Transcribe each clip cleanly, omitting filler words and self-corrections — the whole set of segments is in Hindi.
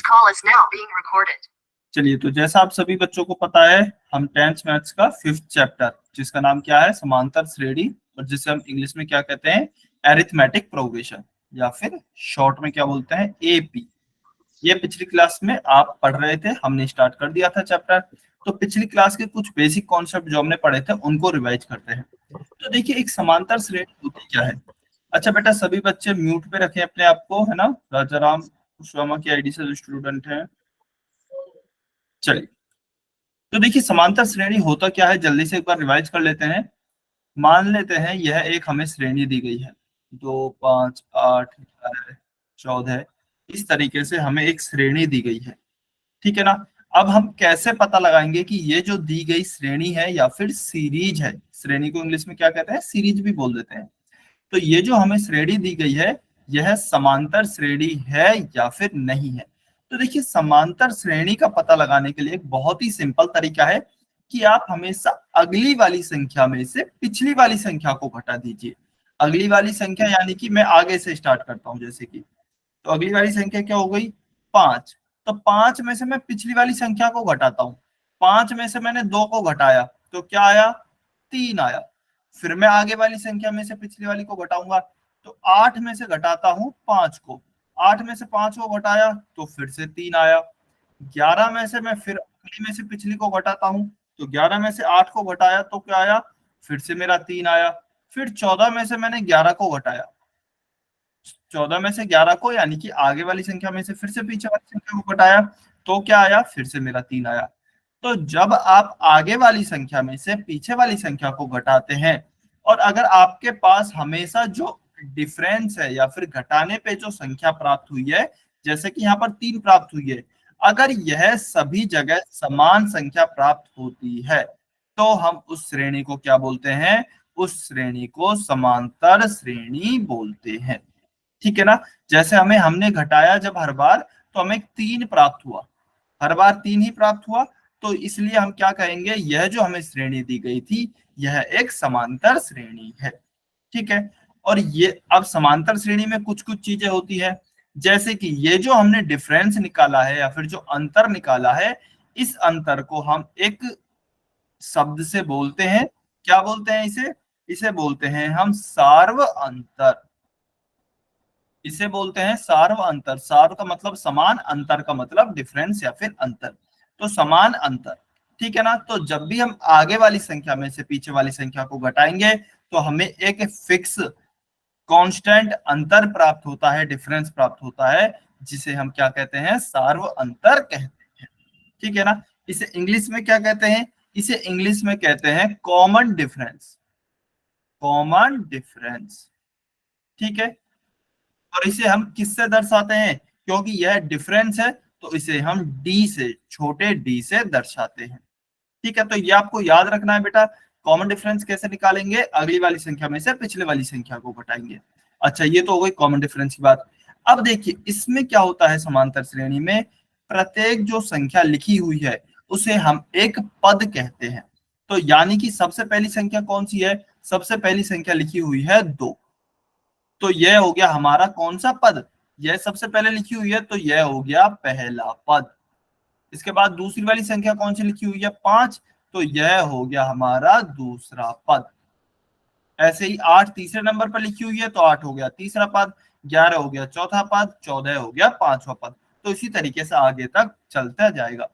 call is now being recorded. चलिए, तो जैसा आप सभी बच्चों को पता है, हम 10th मैथ्स का 5th चैप्टर, जिसका नाम क्या है, समांतर श्रेणी, और जिसे हम इंग्लिश में क्या कहते हैं, एरिथमेटिक प्रोग्रेशन, या फिर शॉर्ट में क्या बोलते हैं, एपी। ये पिछली क्लास में आप पढ़ रहे थे, हमने स्टार्ट कर दिया था चैप्टर। तो पिछली क्लास के कुछ बेसिक कॉन्सेप्ट जो हमने पढ़े थे उनको रिवाइज करते हैं। तो देखिए, एक समांतर श्रेणी होती क्या है। अच्छा बेटा, सभी बच्चे म्यूट पे रखें अपने आप को, है ना। राजाराम शर्मा की आईडी से जो स्टूडेंट हैं, चलिए। तो देखिए, समांतर श्रेणी होता क्या है, जल्दी से एक बार रिवाइज कर लेते हैं। मान लेते हैं यह एक हमें श्रेणी दी गई है, 2, 5, 8, 11, 14, इस तरीके से हमें एक श्रेणी दी गई है, ठीक है ना। अब हम कैसे पता लगाएंगे कि ये जो दी गई श्रेणी है या फिर सीरीज है, श्रेणी को इंग्लिश में क्या कहते हैं, सीरीज भी बोल देते हैं। तो ये जो हमें श्रेणी दी गई है, यह समांतर श्रेणी है या फिर नहीं है। तो देखिए, समांतर श्रेणी का पता लगाने के लिए एक बहुत ही सिंपल तरीका है कि आप हमेशा अगली वाली संख्या में से पिछली वाली संख्या को घटा दीजिए। अगली वाली संख्या यानी कि मैं आगे से स्टार्ट करता हूं, जैसे कि, तो अगली वाली संख्या क्या हो गई, 5। तो 5 में से मैं पिछली वाली संख्या को घटाता हूं। 5 में से मैंने 2 को घटाया तो क्या आया, 3 आया। फिर मैं आगे वाली संख्या में से पिछली वाली को घटाऊंगा, तो 8 में से घटाता हूं 5 को। 8 में से 5 को घटाया तो फिर से 3 आया। 11 में से मैं फिर अगली में से पिछली को घटाता हूं, तो 11 में से 8 को घटाया तो क्या आया, फिर से मेरा 3 आया। फिर 14 में से मैंने 11 को घटाया, 14 में से 11 को, यानी कि आगे वाली संख्या में से फिर से पीछे वाली संख्या को घटाया तो क्या आया, फिर से मेरा 3 आया। तो जब आप आगे वाली संख्या में से पीछे वाली संख्या को घटाते हैं, और अगर आपके पास हमेशा जो डिफरेंस है या फिर घटाने पे जो संख्या प्राप्त हुई है, जैसे कि यहाँ पर 3 प्राप्त हुई है, अगर यह सभी जगह समान संख्या प्राप्त होती है, तो हम उस श्रेणी को क्या बोलते हैं, उस श्रेणी को समांतर श्रेणी बोलते हैं, ठीक है ना। जैसे हमने घटाया जब हर बार, तो हमें 3 प्राप्त हुआ, हर बार 3 ही प्राप्त हुआ। तो इसलिए हम क्या कहेंगे, यह जो हमें श्रेणी दी गई थी, यह एक समांतर श्रेणी है, ठीक है। और ये अब समांतर श्रेणी में कुछ कुछ चीजें होती है, जैसे कि ये जो हमने डिफरेंस निकाला है या फिर जो अंतर निकाला है, इस अंतर को हम एक शब्द से बोलते हैं, क्या बोलते हैं इसे, इसे बोलते हैं हम सार्व अंतर। इसे बोलते हैं सार्व अंतर। सार्व का मतलब समान, अंतर का मतलब डिफरेंस या फिर अंतर। तो समान अंतर, ठीक है ना। तो जब भी हम आगे वाली संख्या में से पीछे वाली संख्या को घटाएंगे, तो हमें एक फिक्स कांस्टेंट अंतर प्राप्त होता है, डिफरेंस प्राप्त होता है, जिसे हम क्या कहते हैं, सार्व अंतर कहते हैं, ठीक है ना। इसे इंग्लिश में क्या कहते हैं, इसे इंग्लिश में कहते हैं कॉमन डिफरेंस, कॉमन डिफरेंस, ठीक है। और इसे हम किससे दर्शाते हैं, क्योंकि यह डिफरेंस है, तो इसे हम डी से, छोटे डी से दर्शाते हैं, ठीक है। तो ये आपको याद रखना है बेटा। कॉमन डिफरेंस कैसे निकालेंगे, अगली वाली संख्या में से पिछले वाली संख्या को घटाएंगे। अच्छा, ये तो हो गई कॉमन डिफरेंस की बात। अब देखिए, इसमें क्या होता है, समांतर श्रेणी में प्रत्येक जो संख्या लिखी हुई है उसे हम एक पद कहते हैं। तो यानी कि सबसे पहली संख्या कौन सी है, सबसे पहली संख्या लिखी हुई है 2, तो यह हो गया हमारा कौन सा पद, यह सबसे पहले लिखी हुई है, तो यह हो गया पहला पद। इसके बाद दूसरी वाली संख्या कौन सी लिखी हुई है, 5, तो यह हो गया हमारा दूसरा पद। ऐसे ही 8 तीसरे नंबर पर लिखी हुई है, तो 8 हो गया तीसरा पद, 11 हो गया चौथा पद, 14 हो गया पांचवा पद। तो इसी तरीके से आगे तक चलता जाएगा,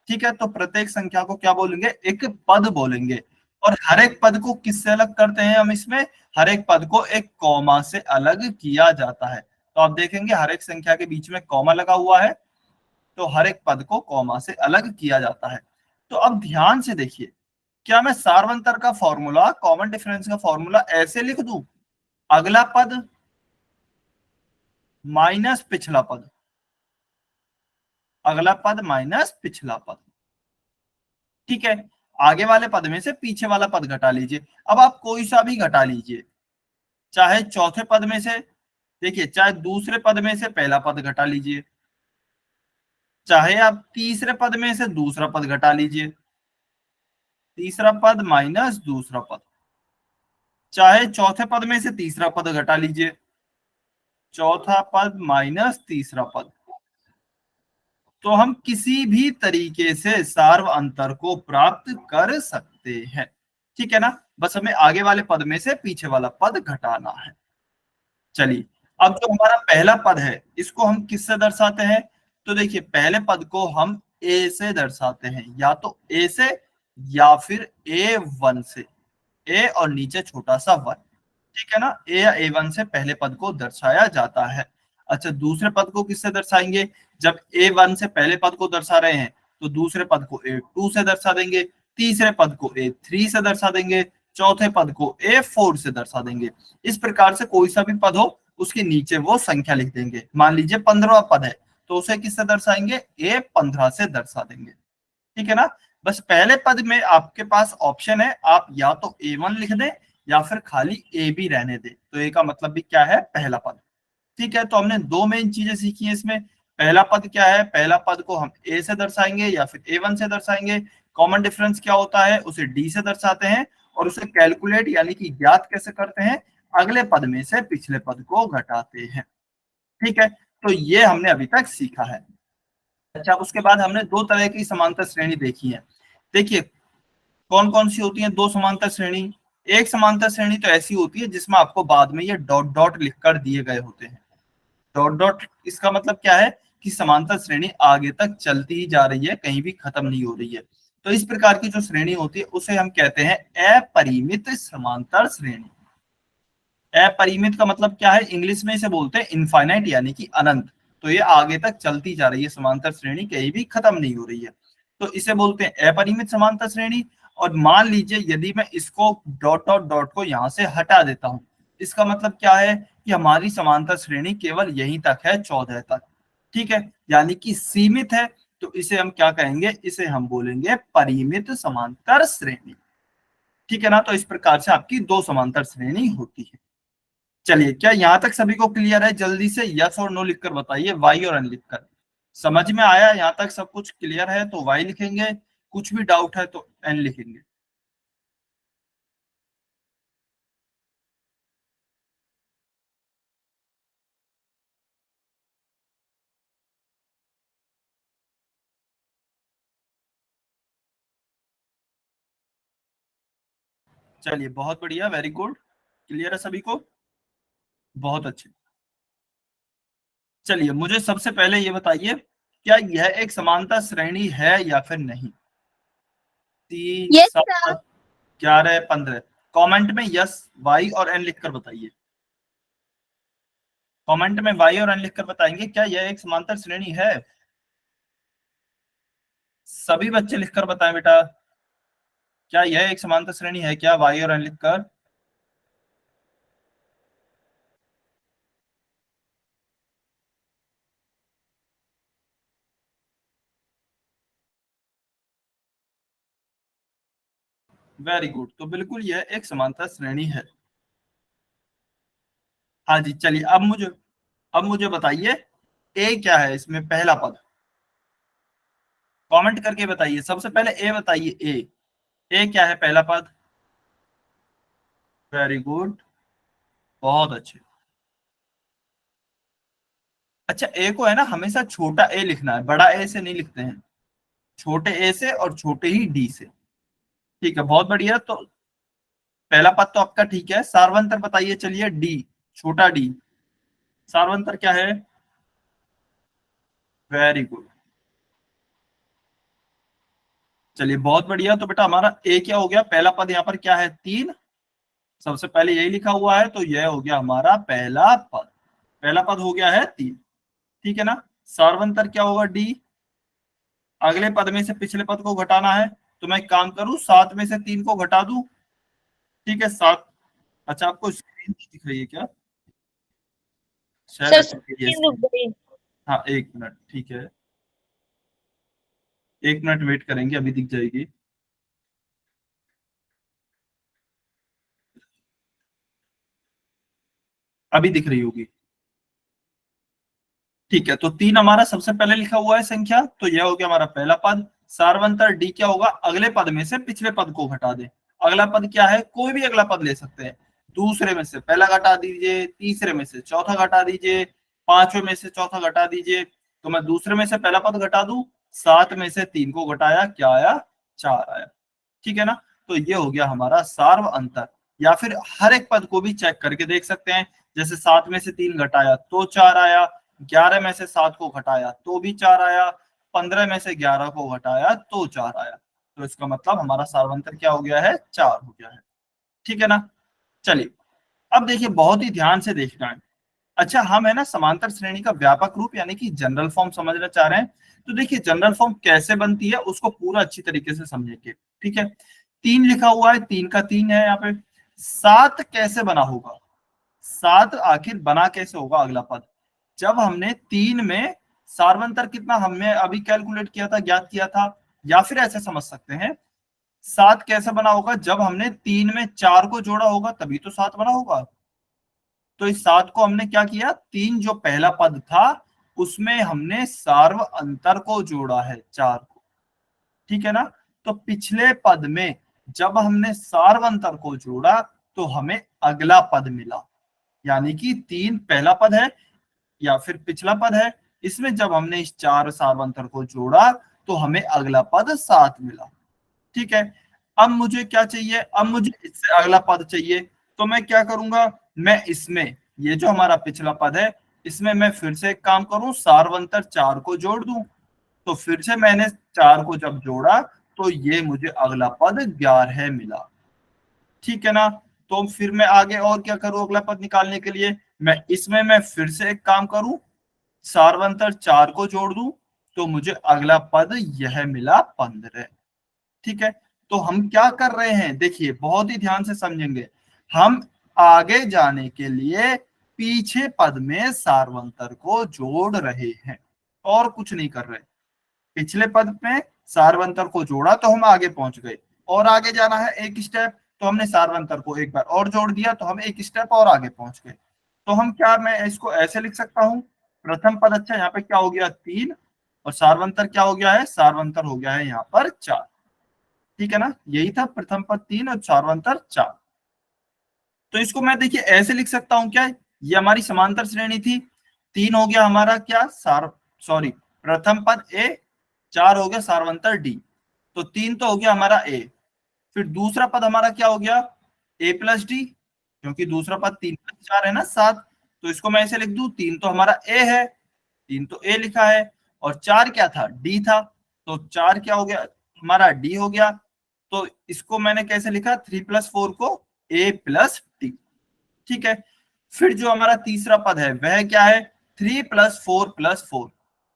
ठीक है। तो प्रत्येक संख्या को क्या बोलेंगे, एक पद बोलेंगे। और हर एक पद को किससे अलग करते हैं हम, इसमें हर एक पद को एक कॉमा से अलग किया जाता है। तो आप देखेंगे हर एक संख्या के बीच में कॉमा लगा हुआ है, तो हर एक पद को कॉमा से अलग किया जाता है। तो अब ध्यान से देखिए, क्या मैं सार्वंतर का फॉर्मूला, कॉमन डिफरेंस का फॉर्मूला ऐसे लिख दूं, अगला पद माइनस पिछला पद, अगला पद माइनस पिछला पद, ठीक है। आगे वाले पद में से पीछे वाला पद घटा लीजिए। अब आप कोई सा भी घटा लीजिए, चाहे चौथे पद में से, देखिए, चाहे दूसरे पद में से पहला पद घटा लीजिए, चाहे आप तीसरे पद में से दूसरा पद घटा लीजिए, तीसरा पद माइनस दूसरा पद, चाहे चौथे पद में से तीसरा पद घटा लीजिए, चौथा पद माइनस तीसरा पद, तो हम किसी भी तरीके से सार्व अंतर को प्राप्त कर सकते हैं। ठीक है ना, बस हमें आगे वाले पद में से पीछे वाला पद घटाना है। चलिए, अब जो हमारा पहला पद है इसको हम किससे दर्शाते हैं? तो देखिए, पहले पद को हम ए से दर्शाते हैं, या तो ए से या फिर A1 से। ए और नीचे छोटा सा वन। ठीक है ना, ए या A1 से पहले पद को दर्शाया जाता है। अच्छा, दूसरे पद को किससे दर्शाएंगे? जब A1 से पहले पद को दर्शा रहे हैं तो दूसरे पद को A2 से दर्शा देंगे, तीसरे पद को A3 से दर्शा देंगे, चौथे पद को A4 से दर्शा देंगे। इस प्रकार से कोई सा भी पद हो उसके नीचे वो संख्या लिख देंगे। मान लीजिए 15वां पद है तो उसे किससे दर्शाएंगे? A15 से दर्शा देंगे। ठीक है ना, बस पहले पद में आपके पास ऑप्शन है, आप या तो A1 लिख दें या फिर खाली ए भी रहने दे। तो ए का मतलब भी क्या है? पहला पद। ठीक है, तो हमने दो मेन चीजें सीखी हैं इसमें। पहला पद क्या है? पहला पद को हम ए से दर्शाएंगे या फिर A1 से दर्शाएंगे। कॉमन डिफरेंस क्या होता है? उसे डी से दर्शाते हैं। और उसे कैलकुलेट यानी कि ज्ञात कैसे करते हैं? अगले पद में से पिछले पद को घटाते हैं। ठीक है, तो ये हमने अभी तक सीखा है। अच्छा, उसके बाद हमने दो तरह की समांतर श्रेणी देखी है। देखिए, कौन कौन सी होती है दो समांतर श्रेणी? एक समांतर श्रेणी तो ऐसी होती है जिसमें आपको बाद में ये डॉट डॉट लिखकर दिए गए होते हैं। डॉट डॉट इसका मतलब क्या है? कि समांतर श्रेणी आगे तक चलती ही जा रही है, कहीं भी खत्म नहीं हो रही है। तो इस प्रकार की जो श्रेणी होती है उसे हम कहते हैं अपरिमित समांतर श्रेणी। अपरिमित का मतलब क्या है? इंग्लिश में इसे बोलते हैं इनफाइनाइट यानी कि अनंत। तो ये आगे तक चलती जा रही है, समांतर श्रेणी कहीं भी खत्म नहीं हो रही है, तो इसे बोलते हैं अपरिमित समांतर श्रेणी। और मान लीजिए यदि मैं इसको डॉट डॉट डॉट को यहां से हटा देता हूं, इसका मतलब क्या है? कि हमारी समांतर श्रेणी केवल यहीं तक है, 14 तक। ठीक है, यानी कि सीमित है। तो इसे हम क्या कहेंगे? इसे हम बोलेंगे परिमित समांतर श्रेणी। ठीक है ना, तो इस प्रकार से आपकी दो समांतर श्रेणी होती है। चलिए, क्या यहां तक सभी को क्लियर है? जल्दी से यस और नो लिखकर बताइए, वाई और एन लिखकर। समझ में आया? यहां तक सब कुछ क्लियर है तो वाई लिखेंगे, कुछ भी डाउट है तो एन लिखेंगे। चलिए, बहुत बढ़िया, वेरी गुड। क्लियर है सभी को? बहुत अच्छे। चलिए, मुझे सबसे पहले ये बताइए, क्या यह एक समांतर श्रेणी है या फिर नहीं? 3, यस 7, 11, 15। कमेंट में यस, वाई और एन लिखकर बताइए। कमेंट में वाई और एन लिखकर बताएंगे क्या यह एक समांतर श्रेणी है। सभी बच्चे लिखकर बताएं बेटा, क्या यह एक समांतर श्रेणी है क्या? वाई और एन लिखकर। वेरी गुड, तो बिल्कुल यह एक समांतर श्रेणी है। हाँ जी, चलिए, अब मुझे बताइए, ए क्या है इसमें पहला पद? कमेंट करके बताइए, सबसे पहले ए बताइए। ए क्या है पहला पद? वेरी गुड, बहुत अच्छे। अच्छा, ए को है ना हमेशा छोटा ए लिखना है, बड़ा ए से नहीं लिखते हैं। छोटे ए से और छोटे ही डी से। ठीक है, बहुत बढ़िया। तो पहला पद तो आपका ठीक है। सार्वंतर बताइए, चलिए, डी, छोटा डी। सार्वंतर क्या है? Very good. चलिए, बहुत बढ़िया। तो बेटा हमारा ए क्या हो गया? पहला पद यहाँ पर क्या है? 3। सबसे पहले यही लिखा हुआ है, तो यह हो गया हमारा पहला पद। पहला पद हो गया है 3। ठीक है ना, सार्वंतर क्या होगा? डी। अगले पद में से पिछले पद को घटाना है, तो मैं एक काम करूं, 7 में से 3 को घटा दूं। ठीक है, 7। अच्छा, आपको स्क्रीन दिख रही है क्या? शायद सर, अटक गई है स्क्रीन रुक स्क्रीन। गई। हाँ, 1 मिनट, ठीक है, 1 मिनट वेट करेंगे, अभी दिख जाएगी। अभी दिख रही होगी। ठीक है, तो 3 हमारा सबसे पहले लिखा हुआ है संख्या, तो यह हो गया हमारा पहला पद। सार्वंतर डी क्या होगा? अगले पद में से पिछले पद को घटा दे। अगला पद क्या है? कोई भी अगला पद ले सकते हैं। दूसरे में से पहला घटा दीजिए, तीसरे में से चौथा घटा दीजिए, पांचवें में से चौथा घटा दीजिए। तो मैं दूसरे में से पहला पद घटा दूं, 7 में से 3 को घटाया, क्या आया, 4 आया। ठीक है ना, तो ये हो गया हमारा सार्व अंतर। या फिर हर एक पद को भी चेक करके देख सकते हैं, जैसे 7 में से 3 घटाया तो 4 आया, 11 में से 7 को घटाया तो भी 4 आया, 15 में से 11 को घटाया तो 4 आया। तो इसका मतलब हमारा सार्वंतर क्या हो गया है, 4 हो गया है। ठीक है ना, चलिए अब देखिए, बहुत ही ध्यान से देखना है। अच्छा, हम है ना समांतर श्रेणी का व्यापक रूप यानी कि जनरल फॉर्म समझना चाह रहे हैं। तो देखिए जनरल फॉर्म कैसे बनती है उसको पूरा अच्छी तरीके से समझेंगे। ठीक है, 3 लिखा हुआ है, 3 का 3 है यहाँ पे। 7 कैसे बना होगा, 7 आखिर बना कैसे होगा अगला पद, जब हमने 3 में सार्वंतर कितना हमने अभी कैलकुलेट किया था, ज्ञात किया था। या फिर ऐसे समझ सकते हैं, 7 कैसे बना होगा, जब हमने 3 में 4 को जोड़ा होगा तभी तो 7 बना होगा। तो इस 7 को हमने क्या किया, 3 जो पहला पद था उसमें हमने सार्व अंतर को जोड़ा है, 4 को। ठीक है ना, तो पिछले पद में जब हमने सार्व अंतर को जोड़ा तो हमें अगला पद मिला, यानी कि 3 पहला पद है या फिर पिछला पद है, इसमें जब हमने इस 4 सार्वंतर को जोड़ा तो हमें अगला पद 7 मिला। ठीक है, अब मुझे क्या चाहिए, अब मुझे इससे अगला पद चाहिए। तो मैं क्या करूंगा, मैं इसमें ये जो हमारा पिछला पद है इसमें मैं फिर से एक काम करूं, सार्वंतर 4 को जोड़ दूं। तो फिर से मैंने 4 को जब जोड़ा तो ये मुझे अगला पद 11 मिला। ठीक है ना, तो फिर मैं आगे और क्या करूं अगला पद निकालने के लिए, मैं फिर से एक काम करूं, सार्वंतर 4 को जोड़ दूं तो मुझे अगला पद यह मिला 15। ठीक है, तो हम क्या कर रहे हैं, देखिए बहुत ही ध्यान से समझेंगे, हम आगे जाने के लिए पीछे पद में सार्वंतर को जोड़ रहे हैं और कुछ नहीं कर रहे। पिछले पद में सार्वंतर को जोड़ा तो हम आगे पहुंच गए, और आगे जाना है एक स्टेप, तो हमने सार्वंतर को एक बार और जोड़ दिया तो हम एक स्टेप और आगे पहुंच गए। तो हम क्या, मैं इसको ऐसे लिख सकता हूं, प्रथम पद, अच्छा यहाँ पे क्या हो गया 3, और सार्वंतर क्या हो गया है, सार्वंतर हो गया है यहाँ पर 4। ठीक है ना, यही था, प्रथम पद 3 और सार्वंतर 4। तो इसको मैं देखिए ऐसे लिख सकता हूं, क्या ये हमारी समांतर श्रेणी थी, 3 हो गया हमारा क्या, प्रथम पद ए, 4 हो गया सार्वंतर डी, तो 3 तो हो गया हमारा ए। फिर दूसरा पद हमारा क्या हो गया, ए प्लस डी, क्योंकि दूसरा पद 3 प्लस 4 है ना 7, तो इसको मैं ऐसे लिख दूं, 3 तो हमारा ए है, 3 तो ए लिखा है, और 4 क्या था, डी था, तो 4 क्या हो गया हमारा, डी हो गया। तो इसको मैंने कैसे लिखा, 3 प्लस 4 को ए प्लस डी। ठीक है, फिर जो हमारा तीसरा पद है वह क्या है, 3 प्लस 4 प्लस 4,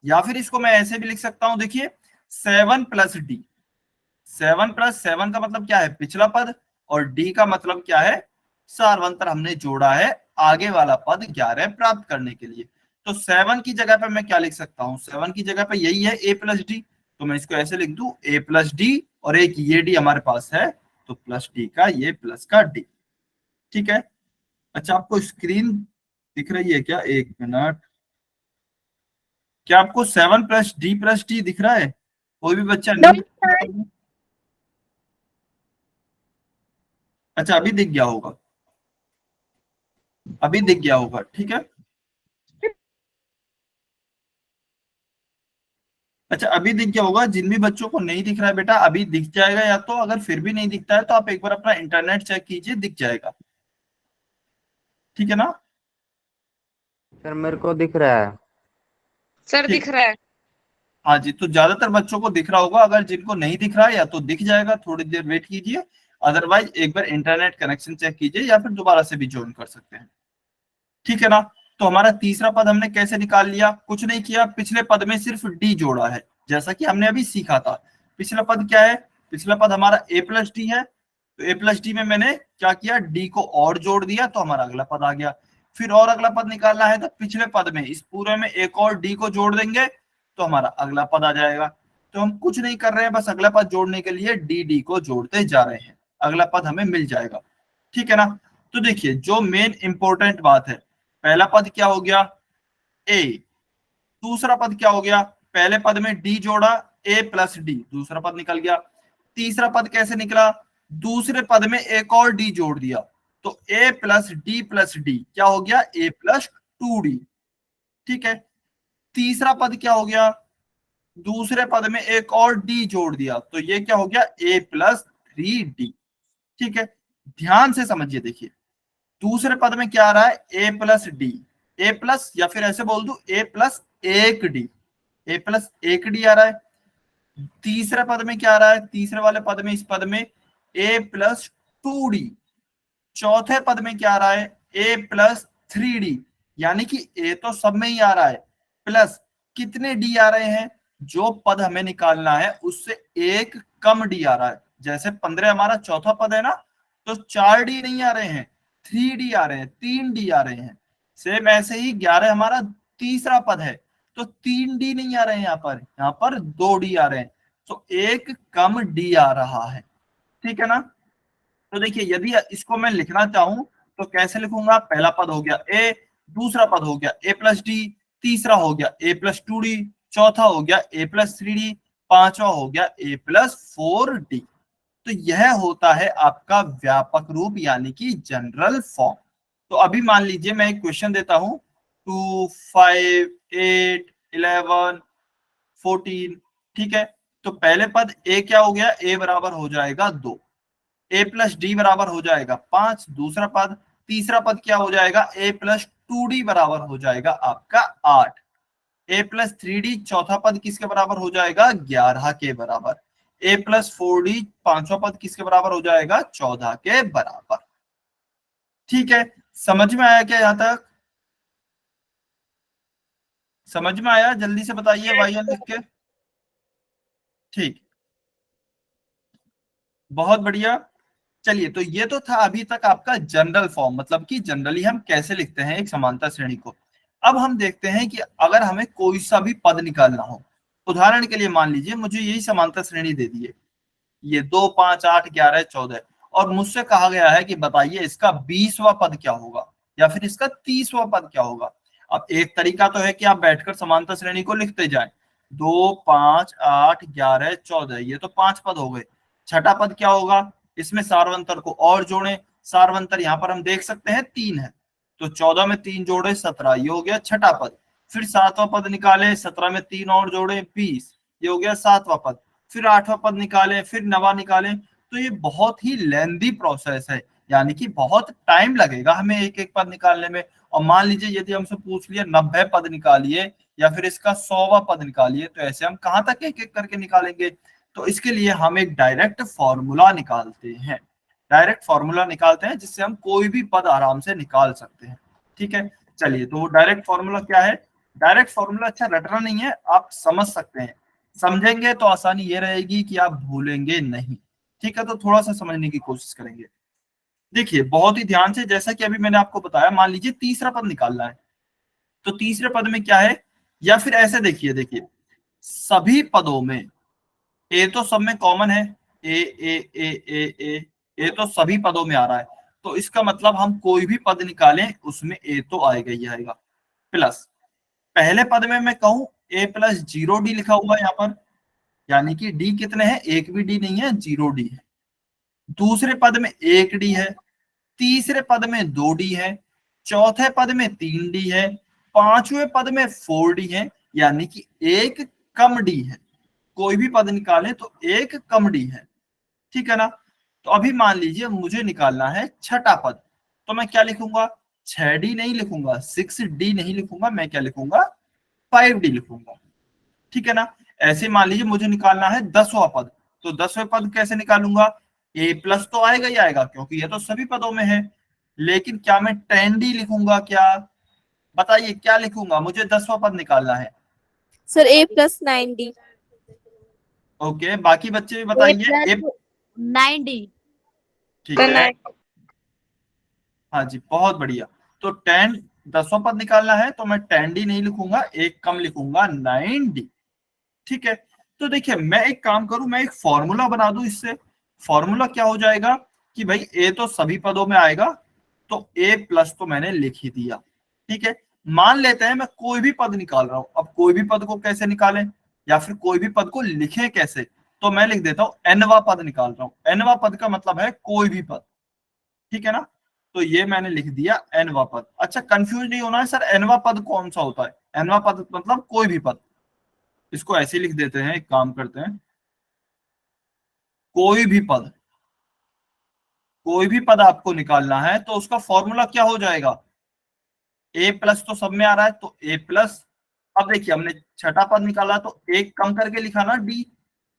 या फिर इसको मैं ऐसे भी लिख सकता हूं, देखिए 7 प्लस डी। 7 प्लस 7 का मतलब क्या है, पिछला पद, और डी का मतलब क्या है, सार्वंतर हमने जोड़ा है आगे वाला पद 11 प्राप्त करने के लिए। तो 7 की जगह पे मैं क्या लिख सकता हूँ, 7 की जगह पे यही है ए प्लस डी, तो मैं इसको ऐसे लिख दूं, ए प्लस डी, और एक ये डी हमारे पास है तो प्लस डी का ये प्लस का डी। ठीक है, अच्छा आपको स्क्रीन दिख रही है क्या, एक मिनट, क्या आपको 7 प्लस डी दिख रहा है, कोई भी बच्चा नहीं? अच्छा अभी दिख गया होगा, अभी दिख गया होगा, ठीक है। अच्छा अभी दिख गया होगा, जिन भी बच्चों को नहीं दिख रहा है बेटा अभी दिख जाएगा, या तो अगर फिर भी नहीं दिखता है तो आप एक बार अपना इंटरनेट चेक कीजिए, दिख जाएगा। ठीक है ना, सर मेरे को दिख रहा है। सर ठीक, दिख रहा है। हाँ जी, तो ज्यादातर बच्चों को दिख रहा होगा, अगर जिनको नहीं दिख रहा है या तो दिख जाएगा, थोड़ी देर वेट कीजिए, अदरवाइज एक बार इंटरनेट कनेक्शन चेक कीजिए या फिर दोबारा से भी ज्वाइन कर सकते हैं। ठीक है ना, तो हमारा तीसरा पद हमने कैसे निकाल लिया, कुछ नहीं किया, पिछले पद में सिर्फ डी जोड़ा है, जैसा कि हमने अभी सीखा था। पिछला पद क्या है, पिछला पद हमारा ए प्लस डी है, तो ए प्लस डी में मैंने क्या किया, डी को और जोड़ दिया तो हमारा अगला पद आ गया। फिर और अगला पद निकालना है तो पिछले पद में इस पूरे में एक और डी को जोड़ देंगे तो हमारा अगला पद आ जाएगा। तो हम कुछ नहीं कर रहे हैं, बस अगला पद जोड़ने के लिए डी डी को जोड़ते जा रहे हैं, अगला पद हमें मिल जाएगा। ठीक है ना, तो देखिए जो मेन इंपॉर्टेंट बात है, पहला पद क्या हो गया, ए, दूसरा पद क्या हो गया, पहले पद में डी जोड़ा, ए प्लस डी, दूसरा पद निकल गया। तीसरा पद कैसे निकला, दूसरे पद में एक और डी जोड़ दिया, तो ए प्लस डी क्या हो गया, ए प्लस 2 डी। ठीक है, तीसरा पद क्या हो गया, दूसरे पद में एक और डी जोड़ दिया, तो ये क्या हो गया a+3d। ठीक है, ध्यान से समझिए, देखिए दूसरे पद में क्या आ रहा है a+d, a प्लस, या फिर ऐसे बोल दू a+1d, a+1d आ रहा है। तीसरे पद में क्या आ रहा है, तीसरे वाले पद में, इस पद में a+2d। चौथे पद में क्या आ रहा है a+3d, यानी कि a तो सब में ही आ रहा है, प्लस कितने d आ रहे हैं, जो पद हमें निकालना है उससे एक कम d आ रहा है। जैसे 15 हमारा चौथा पद है ना, तो 4d नहीं आ रहे हैं, 3d आ रहे हैं, 3d आ रहे हैं। सेम ऐसे ही 11 हमारा तीसरा पद है, तो 3d नहीं आ रहे हैं, यहाँ पर 2d आ रहे हैं, तो एक कम d आ रहा है। ठीक है ना। तो देखिए यदि इसको मैं लिखना चाहूं तो कैसे लिखूंगा, पहला पद हो गया a, दूसरा पद हो गया a+d, तीसरा हो गया a+2d, चौथा हो गया a+3d, पांचवा हो गया a+4d। तो यह होता है आपका व्यापक रूप यानी कि जनरल फॉर्म। तो अभी मान लीजिए मैं एक क्वेश्चन देता हूं, 2, 5, 8, 11, 14। ठीक है, तो पहले पद a क्या हो गया, a बराबर हो जाएगा 2, a+d बराबर हो जाएगा 5, दूसरा पद, तीसरा पद क्या हो जाएगा a+2d बराबर हो जाएगा आपका 8, a+3d चौथा पद किसके बराबर हो जाएगा 11 के बराबर, a+4d पांचवा पद किसके बराबर हो जाएगा 14 के बराबर। ठीक है, समझ में आया क्या, यहां तक समझ में आया, जल्दी से बताइए वाई लिख के। ठीक, बहुत बढ़िया। चलिए, तो ये तो था अभी तक आपका जनरल फॉर्म, मतलब कि जनरली हम कैसे लिखते हैं एक समांतर श्रेणी को। अब हम देखते हैं कि अगर हमें कोई सा भी पद निकालना हो, उदाहरण के लिए मान लीजिए मुझे यही समांतर श्रेणी दे दी है, ये 2, 5, 8, 11, 14, और मुझसे कहा गया है कि बताइए इसका 20वां पद क्या होगा या फिर इसका 30वां पद क्या होगा। अब एक तरीका तो है कि आप बैठकर समांतर श्रेणी को लिखते जाएं, 2, 5, 8, 11, 14, ये तो 5 पद हो गए। छठा पद क्या होगा, इसमें सार्वंतर को और जोड़ें, सार्वंतर यहाँ पर हम देख सकते हैं 3 है, तो 14 में 3 जोड़े 17, ये हो गया छठा पद। फिर सातवां पद निकाले, 17 में 3 और जोड़े 20, ये हो गया सातवां पद। फिर आठवां पद निकालें, फिर नवा निकालें, तो ये बहुत ही लेंदी प्रोसेस है, यानी कि बहुत टाइम लगेगा हमें एक एक पद निकालने में। और मान लीजिए यदि हमसे पूछ लिया 90 पद निकालिए या फिर इसका 100वां पद निकालिए, तो ऐसे हम कहां तक एक एक करके निकालेंगे। तो इसके लिए हम एक डायरेक्ट फॉर्मूला निकालते हैं, डायरेक्ट फॉर्मूला निकालते हैं जिससे हम कोई भी पद आराम से निकाल सकते हैं। ठीक है, चलिए, तो वो डायरेक्ट फॉर्मूला क्या है, डायरेक्ट फॉर्मूला अच्छा रटना नहीं है, आप समझ सकते हैं, समझेंगे तो आसानी ये रहेगी कि आप भूलेंगे नहीं। ठीक है, तो थोड़ा सा समझने की कोशिश करेंगे। देखिए बहुत ही ध्यान से, जैसा कि अभी मैंने आपको बताया, मान लीजिए तीसरा पद निकालना है, तो तीसरे पद में क्या है, या फिर ऐसे देखिए, देखिए सभी पदों में ए तो सब में कॉमन है, ए ए तो सभी पदों में आ रहा है, तो इसका मतलब हम कोई भी पद निकालें उसमें ए तो आएगा ही आएगा। प्लस पहले पद में मैं कहूं a+0d लिखा हुआ है यहाँ पर, यानी कि डी कितने हैं, एक भी डी नहीं है, 0d है। दूसरे पद में 1d है, तीसरे पद में 2d है, चौथे पद में 3d है, पांचवें पद में 4d है, यानी कि एक कम डी है। कोई भी पद निकालें तो एक कम डी है। ठीक है ना। तो अभी मान लीजिए मुझे निकालना है छठा पद, तो मैं क्या लिखूंगा, 6d नहीं लिखूंगा, 6d नहीं लिखूंगा, मैं क्या लिखूंगा 5d लिखूंगा। ठीक है ना। ऐसे मान लीजिए मुझे निकालना है 10वां पद, तो 10वें पद कैसे निकालूंगा, a प्लस तो आएगा ही आएगा क्योंकि ये तो सभी पदों में है, लेकिन क्या मैं 10d लिखूंगा क्या, बताइए क्या लिखूंगा, मुझे 10वां पद निकालना है। Sir a+9d। ओके, बाकी बच्चे भी बताइए a+9d। ठीक है, हाँ जी, बहुत बढ़िया। तो 10, 10वां पद निकालना है तो मैं 10d नहीं लिखूंगा, एक कम लिखूंगा 9d। ठीक है, तो देखिए मैं एक काम करूं, मैं एक फॉर्मूला बना दूं इससे। फॉर्मूला क्या हो जाएगा कि भाई ए तो सभी पदों में आएगा, तो ए प्लस तो मैंने लिख ही दिया। ठीक है, मान लेते हैं मैं कोई भी पद निकाल रहा हूं, अब कोई भी पद को कैसे निकालें या फिर कोई भी पद को लिखें कैसे, तो मैं लिख देता हूं एनवा पद निकाल रहा हूं। एनवा पद का मतलब है कोई भी पद। ठीक है ना। तो ये मैंने लिख दिया एनवा पद। अच्छा, कंफ्यूज नहीं होना है सर, एनवा पद कौन सा होता है? एनवा पद मतलब कोई भी पद। इसको ऐसे लिख देते हैं, एक काम करते हैं, कोई भी पद, कोई भी पद आपको निकालना है तो उसका फॉर्मूला क्या हो जाएगा? ए प्लस तो सब में आ रहा है, तो ए प्लस, अब देखिए हमने छठा पद निकाला तो एक कम करके लिखा ना डी,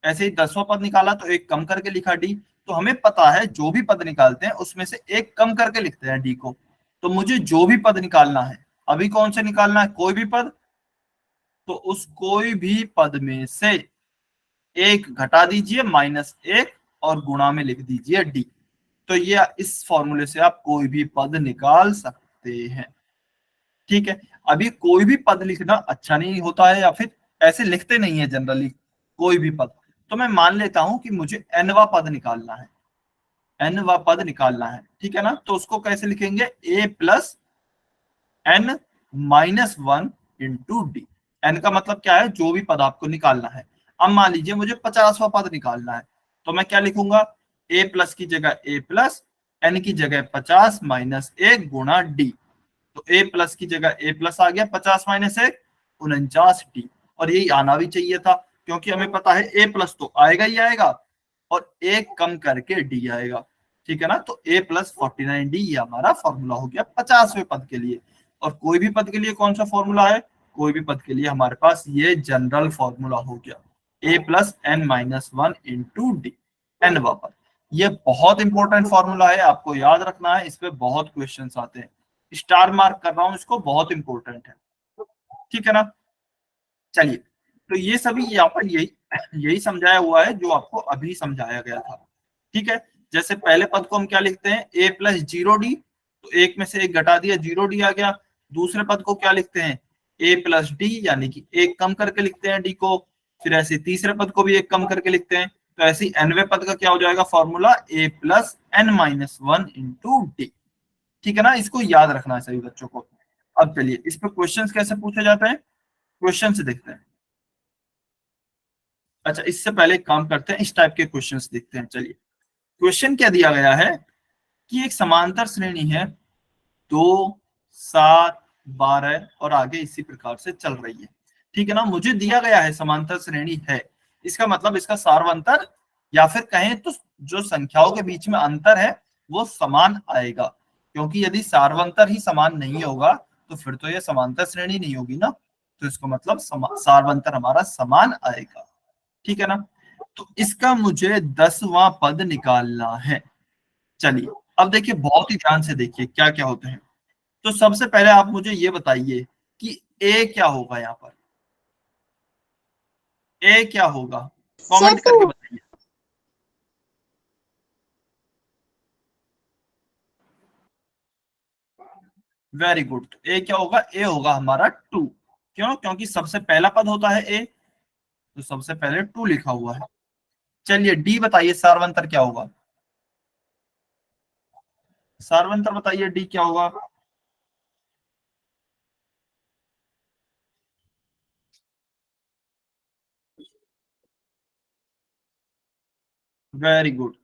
ऐसे ही 10वां पद निकाला तो एक कम करके लिखा डी। तो हमें पता है जो भी पद निकालते हैं उसमें से एक कम करके लिखते हैं डी को। तो मुझे जो भी पद निकालना है, अभी कौन से निकालना है? कोई भी पद। तो उस कोई भी पद में से एक घटा दीजिए -1 और गुणा में लिख दीजिए डी। तो ये इस फॉर्मूले से आप कोई भी पद निकाल सकते हैं। ठीक है, अभी कोई भी पद लिखना अच्छा नहीं होता है, या फिर ऐसे लिखते नहीं है जनरली कोई भी पद। तो मैं मान लेता हूं कि मुझे एनवा पद निकालना है, एनवा पद निकालना है, ठीक है ना। तो उसको कैसे लिखेंगे? A plus N -1 into D. N का मतलब क्या है? जो भी पद आपको निकालना है। अब मान लीजिए मुझे 50वां पद निकालना है, तो मैं क्या लिखूंगा? ए प्लस की जगह ए प्लस, एन की जगह 50 -1 गुणा डी। तो ए प्लस की जगह ए प्लस आ गया, 50 -1 49 डी। और यही आना भी चाहिए था, क्योंकि हमें पता है ए प्लस तो आएगा ही आएगा और एक कम करके डी आएगा। ठीक है ना, तो ए प्लस 49 डी ये हमारा फॉर्मूला हो गया 50वें पद के लिए। और कोई भी पद के लिए कौन सा फॉर्मूला है? कोई भी पद के लिए हमारे पास ये जनरल फॉर्मूला हो गया, A plus N -1 into D, N पद। ये बहुत इंपॉर्टेंट फॉर्मूला है, आपको याद रखना है, इस पे बहुत क्वेश्चंस आते हैं। स्टार मार्क कर रहा हूं इसको, बहुत इंपॉर्टेंट है। ठीक है ना, चलिए, तो ये सभी यहाँ पर यही यही समझाया हुआ है जो आपको अभी समझाया गया था। ठीक है, जैसे पहले पद को हम क्या लिखते हैं? ए प्लस 0 डी, तो एक में से एक घटा दिया, 0 डी आ गया। दूसरे पद को क्या लिखते हैं? ए प्लस डी, यानी कि एक कम करके लिखते हैं डी को। फिर ऐसे तीसरे पद को भी एक कम करके लिखते हैं। तो ऐसे एनवे पद का क्या हो जाएगा फॉर्मूला? ए प्लस एन -1 इंटू डी। ठीक है ना, इसको याद रखना है सभी बच्चों को। अब चलिए इस पर क्वेश्चंस कैसे पूछे जाते हैं, क्वेश्चन से देखते हैं। अच्छा, इससे पहले एक काम करते हैं, इस टाइप के क्वेश्चंस देखते हैं। चलिए, क्वेश्चन क्या दिया गया है कि एक समांतर श्रेणी है 2 7 12 और आगे इसी प्रकार से चल रही है। ठीक है ना, मुझे दिया गया है समांतर श्रेणी है, इसका मतलब इसका सार्वंतर, या फिर कहें तो जो संख्याओं के बीच में अंतर है वो समान आएगा। क्योंकि यदि सार्वंतर ही समान नहीं होगा तो फिर तो ये समांतर श्रेणी नहीं होगी ना। तो इसको मतलब सार्वंतर हमारा समान आएगा। ठीक है ना, तो इसका मुझे 10वां पद निकालना है। चलिए, अब देखिए बहुत ही ध्यान से देखिए क्या क्या होते हैं। तो सबसे पहले आप मुझे ये बताइए कि ए क्या होगा यहाँ पर? ए क्या होगा? सर कमेंट करके बताइए। वेरी गुड, तो ए क्या होगा? ए होगा हमारा 2। क्यों? क्योंकि सबसे पहला पद होता है ए, तो सबसे पहले 2 लिखा हुआ है। चलिए डी बताइए, सार्वंतर क्या होगा? सार्वंतर बताइए, डी क्या होगा? वेरी गुड,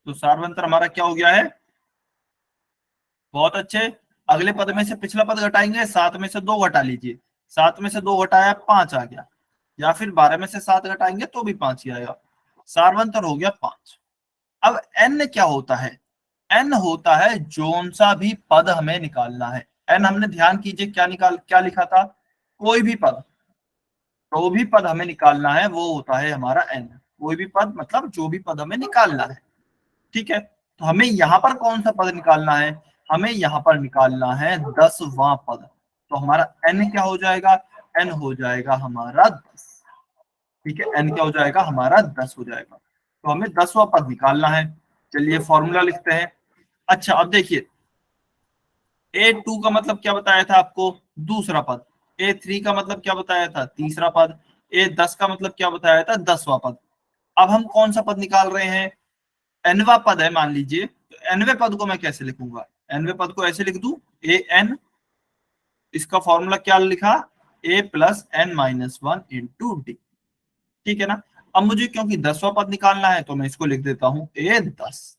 तो सार्वंतर हमारा क्या हो गया है? बहुत अच्छे। अगले पद में से पिछला पद घटाएंगे, 7 में से 2 घटा लीजिए। 7 में से 2 घटाया 5 आ गया, या फिर 12 में से 7 घटाएंगे तो भी 5 ही आएगा। सार्वंतर हो गया 5। अब एन क्या होता है? एन होता है जोन सा भी पद हमें निकालना है। एन हमने ध्यान कीजिए क्या लिखा था? कोई भी पद, जो भी पद हमें निकालना है वो होता है हमारा एन। कोई भी पद मतलब जो भी पद हमें निकालना है। ठीक है, तो हमें यहाँ पर कौन सा पद निकालना है? हमें यहाँ पर निकालना है 10वां पद। तो हमारा एन क्या हो जाएगा? एन हो जाएगा हमारा 10। ठीक है, एन क्या हो जाएगा? हमारा 10 हो जाएगा। तो हमें 10वां पद निकालना है। चलिए फॉर्मूला लिखते हैं। अच्छा, अब देखिए, A2 का मतलब क्या बताया था आपको? दूसरा पद। A3 का मतलब क्या बताया था? तीसरा पद। A10 का मतलब क्या बताया था? 10वां पद। अब हम कौन सा पद निकाल रहे हैं? एनवा पद है मान लीजिए, तो एनवे पद को मैं कैसे लिखूंगा? एनवे पद को ऐसे लिख दू, ए एन, इसका फॉर्मूला क्या लिखा? ए प्लस एन -1 इंटू डी। ठीक है ना, अब मुझे क्योंकि 10वां पद निकालना है तो मैं इसको लिख देता हूं ए 10,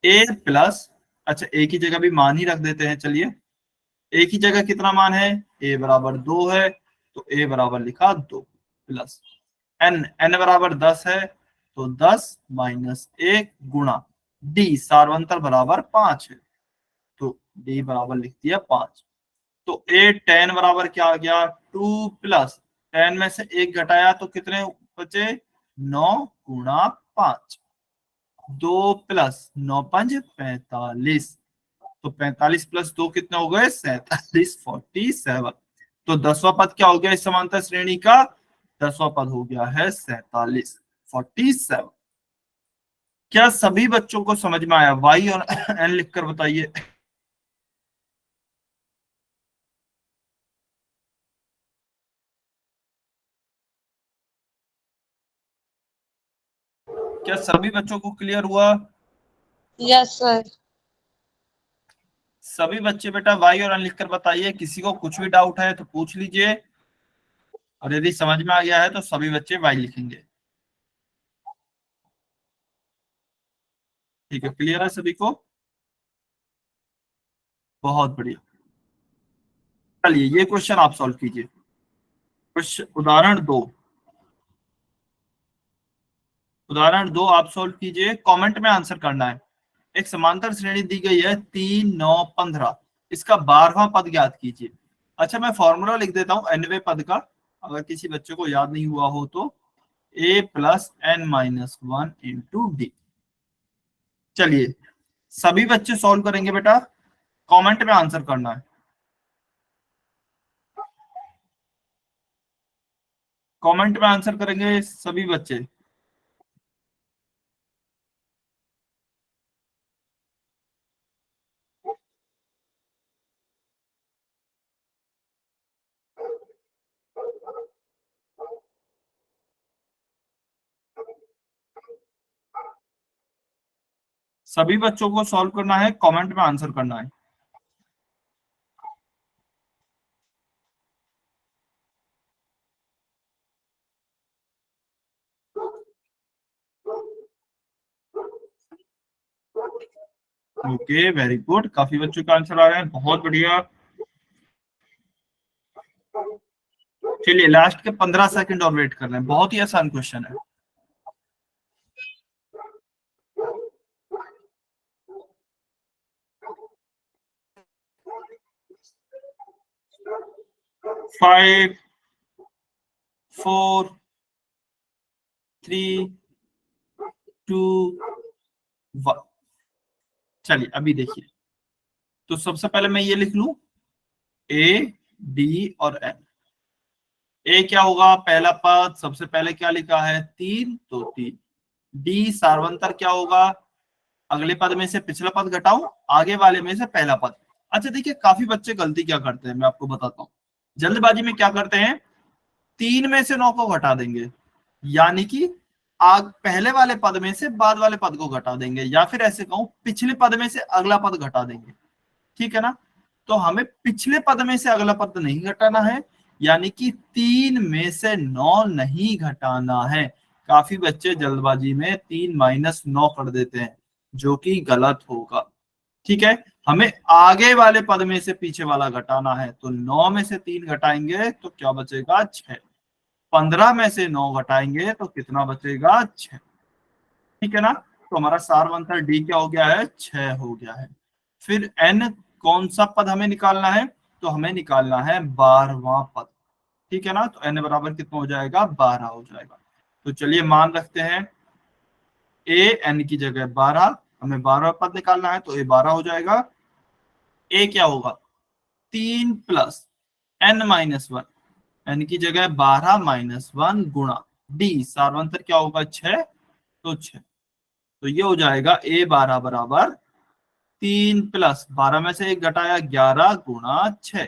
ए प्लस अच्छा ए की जगह भी मान ही रख देते हैं। चलिए ए की जगह कितना मान है, ए बराबर 2 है, तो ए बराबर लिखा 2 प्लस एन बराबर 10 है, तो 10 माइनस 1 गुणा डी सार्वंतर बराबर 5 है, तो डी बराबर लिख दिया 5। तो ए 10 बराबर क्या आ गया 2 प्लस 10 में से 1 घटाया तो कितने बचे 9 गुणा 5, 2 प्लस 9 5 45, तो 45 प्लस 2 कितने हो गए 47, 47। तो 10वां पद क्या हो गया इस समांतर श्रेणी का, 10वां पद हो गया है 47, 47। क्या सभी बच्चों को समझ में आया? वाई और एन लिखकर बताइए। क्या सभी बच्चों को क्लियर हुआ? Yes sir. सभी बच्चे बेटा वाई और एन लिखकर बताइए। किसी को कुछ भी डाउट है तो पूछ लीजिए, और यदि समझ में आ गया है तो सभी बच्चे वाई लिखेंगे। ठीक है, क्लियर है सभी को? बहुत बढ़िया। चलिए ये क्वेश्चन आप सॉल्व कीजिए। क्वेश्चन उदाहरण दो आप सॉल्व कीजिए, कमेंट में आंसर करना है। एक समांतर श्रेणी दी गई है 3 9 15, इसका 12वां पद ज्ञात कीजिए। अच्छा मैं फॉर्मूला लिख देता हूं nवें पद का, अगर किसी बच्चे को याद नहीं हुआ हो तो a plus n minus 1 into D. चलिए सभी बच्चे सॉल्व करेंगे बेटा, कमेंट में आंसर करना है। कमेंट में आंसर करेंगे सभी बच्चे। सभी बच्चों को सॉल्व करना है, कमेंट में आंसर करना है। ओके वेरी गुड, काफी बच्चों का आंसर आ रहे हैं, बहुत बढ़िया। चलिए लास्ट के 15 सेकंड और वेट कर रहे हैं, बहुत ही आसान क्वेश्चन है। फाइव 4 3 2 1। चलिए अभी देखिए, तो सबसे पहले मैं ये लिख लूं ए डी और एन। ए क्या होगा पहला पद, सबसे पहले क्या लिखा है 3, तो 3। डी सार्वंतर क्या होगा, अगले पद में से पिछला पद घटाऊं, आगे वाले में से पहला पद। अच्छा देखिए काफी बच्चे गलती क्या करते हैं मैं आपको बताता हूँ, जल्दबाजी में क्या करते हैं 3 में से 9 को घटा देंगे, यानी कि आग पहले वाले पद में से बाद वाले पद को घटा देंगे, या फिर ऐसे कहूं पिछले पद में से अगला पद घटा देंगे। ठीक है ना, तो हमें पिछले पद में से अगला पद नहीं घटाना है, यानी कि 3 में से 9 नहीं घटाना है। काफी बच्चे जल्दबाजी में 3 माइनस 9 कर देते हैं, जो कि गलत होगा। ठीक है, हमें आगे वाले पद में से पीछे वाला घटाना है, तो 9 में से 3 घटाएंगे तो क्या बचेगा 6, 15 में से 9 घटाएंगे तो कितना बचेगा 6। ठीक है ना, तो हमारा सारवंतर डी क्या हो गया है 6 हो गया है। फिर एन कौन सा पद हमें निकालना है, तो हमें निकालना है 12वां पद। ठीक है ना, तो एन बराबर कितना हो जाएगा 12 हो जाएगा। तो चलिए मान रखते हैं ए एन की जगह 12, हमें 12वां पद निकालना है, तो ए 12 हो जाएगा। ए क्या होगा 3 प्लस एन माइनस 1, एन की जगह 12 माइनस 1 गुणा डी सार्वंतर क्या होगा 6, तो 6। तो ये हो जाएगा ए 12 बराबर 3 प्लस 12 में से एक घटाया 11 गुणा 6,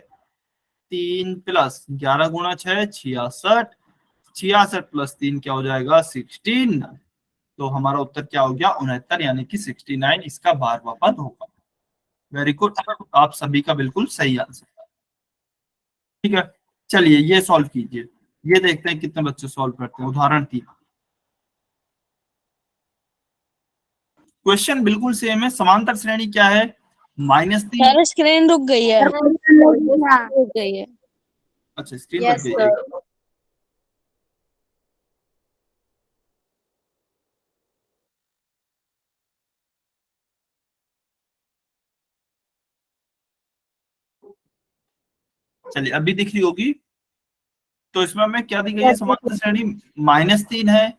3 प्लस 11 गुणा 6 66, 66 प्लस 3 क्या हो जाएगा 16। तो हमारा उत्तर क्या हो गया 69, यानी कि 69 इसका 12वां पद होगा। वेरी गुड, आप सभी का बिल्कुल सही आंसर। ठीक है, चलिए ये सॉल्व कीजिए, ये देखते हैं कितने बच्चे सॉल्व करते हैं। उदाहरण 3, क्वेश्चन बिल्कुल सेम है। समांतर श्रेणी क्या है, -3। सर स्क्रीन रुक गई है। हो गई है। अच्छा, स्क्रीन यस बंद गई सर। है। चलिए अभी दिख रही होगी। तो इसमें हमें क्या दी गई है, समांतर श्रेणी -3 है।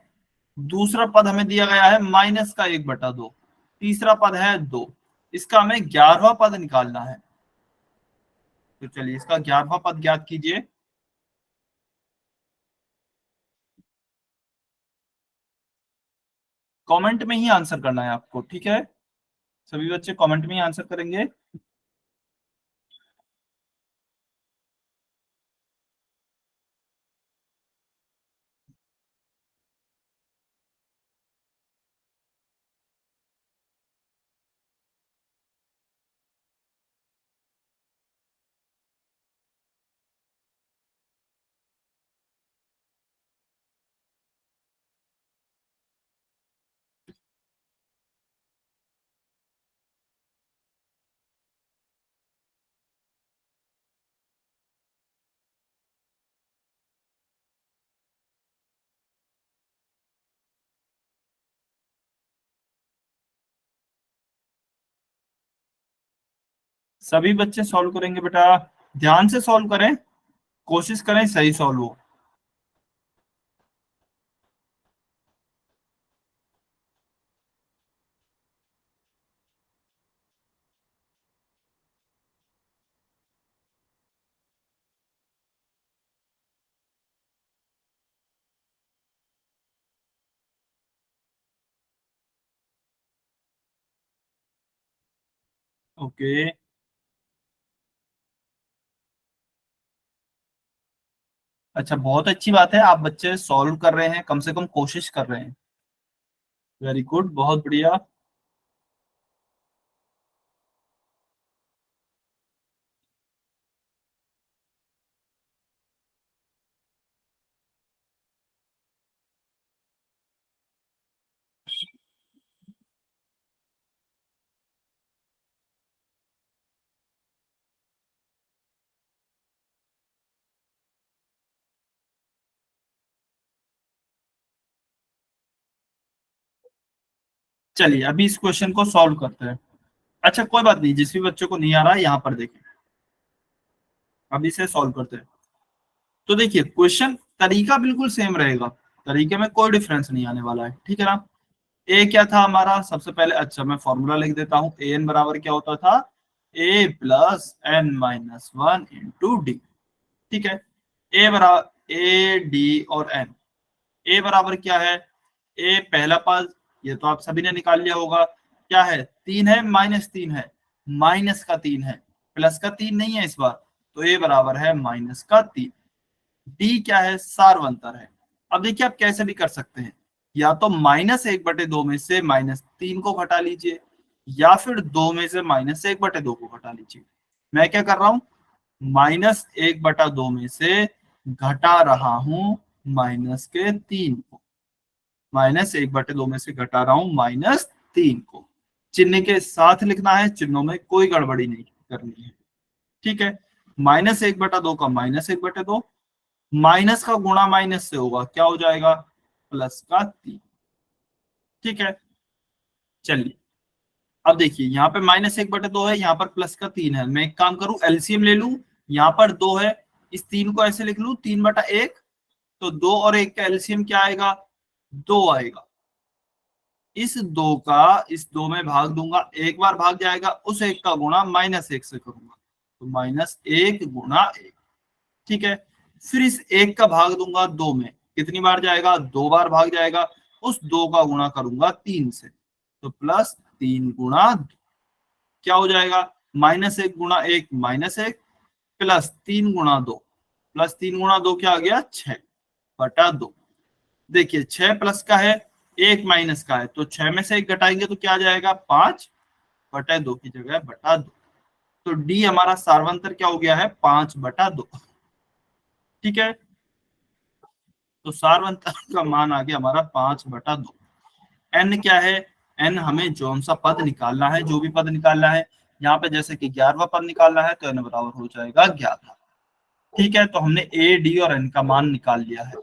दूसरा पद हमें दिया गया है -1/2। तीसरा पद है 2। इसका हमें 11वां पद निकालना है। तो चलिए इसका 11वां पद ज्ञात कीजिए। कमेंट में ही आंसर करना है आपको, ठीक है? सभी बच्चे कमेंट में ही आंसर करेंगे। सभी बच्चे सॉल्व करेंगे बेटा, ध्यान से सॉल्व करें, कोशिश करें सही सॉल्व हो। ओके, अच्छा बहुत अच्छी बात है, आप बच्चे सॉल्व कर रहे हैं, कम से कम कोशिश कर रहे हैं। वेरी गुड, बहुत बढ़िया। चलिए अभी इस क्वेश्चन को सॉल्व करते हैं। अच्छा कोई बात नहीं, जिस भी बच्चे को नहीं आ रहा है यहाँ पर देखें, अभी इसे सॉल्व करते हैं। तो देखिए क्वेश्चन तरीका बिल्कुल सेम रहेगा, तरीके में कोई डिफरेंस नहीं आने वाला है, ठीक है ना? ए क्या था हमारा सबसे पहले, अच्छा मैं फॉर्मूला लिख देता हूँ। ए एन बराबर क्या होता था, A+n-1 × D, ठीक है? ए बराबर ए डी और एन। ए बराबर क्या है, ए पहला पद, ये तो आप सभी ने निकाल लिया होगा, क्या है 3 है, -3 है, -3 है, +3 नहीं है इस बार, तो ए बराबर है -3। डी क्या है, सार्वंतर है। अब देखिए आप कैसे भी कर सकते हैं, या तो -1/2 में से -3 को घटा लीजिए, या फिर 2 में से -1/2 को घटा लीजिए। मैं क्या कर रहा हूं, -1/2 में से घटा रहा हूं -3 को, -1/2 में से घटा रहा हूं -3 को। चिन्ह के साथ लिखना है, चिन्हों में कोई गड़बड़ी नहीं करनी है, ठीक है? -1/2 का -1/2, माइनस का गुणा माइनस से होगा, क्या हो जाएगा, +3, ठीक है? चलिए अब देखिए यहाँ पे -1/2 है, यहाँ पर +3 है। मैं एक काम करूं, एलसीएम ले लूं, यहाँ पर 2 है, इस 3 को ऐसे लिख लूं 3/1, तो 2 और 1 का एलसीएम क्या आएगा, 2 आएगा। इस 2 का इस 2 में भाग दूंगा, एक बार भाग जाएगा, उस 1 का गुणा -1 से करूंगा, तो -1 × 1, ठीक है? फिर इस 1 का भाग दूंगा 2 में, कितनी बार जाएगा, 2 बार भाग जाएगा, उस 2 का गुणा करूंगा 3 से, तो +3 × क्या हो जाएगा, -1 × 1 -1, +3 × 2, +3 × 2 क्या आ गया, 6/2। देखिए 6 प्लस का है, 1 माइनस का है, तो 6 में से 1 घटाएंगे तो क्या आ जाएगा, 5/2 की जगह /2। तो डी हमारा सार्वंतर क्या हो गया है, 5/2, ठीक है? तो सार्वंतर का मान आ गया हमारा 5/2। एन क्या है, एन हमें जौन सा पद निकालना है, जो भी पद निकालना है, यहाँ पे जैसे कि 11वां पद निकालना है तो n बराबर हो जाएगा 11। ठीक है, तो हमने a, d और n का मान निकाल लिया है।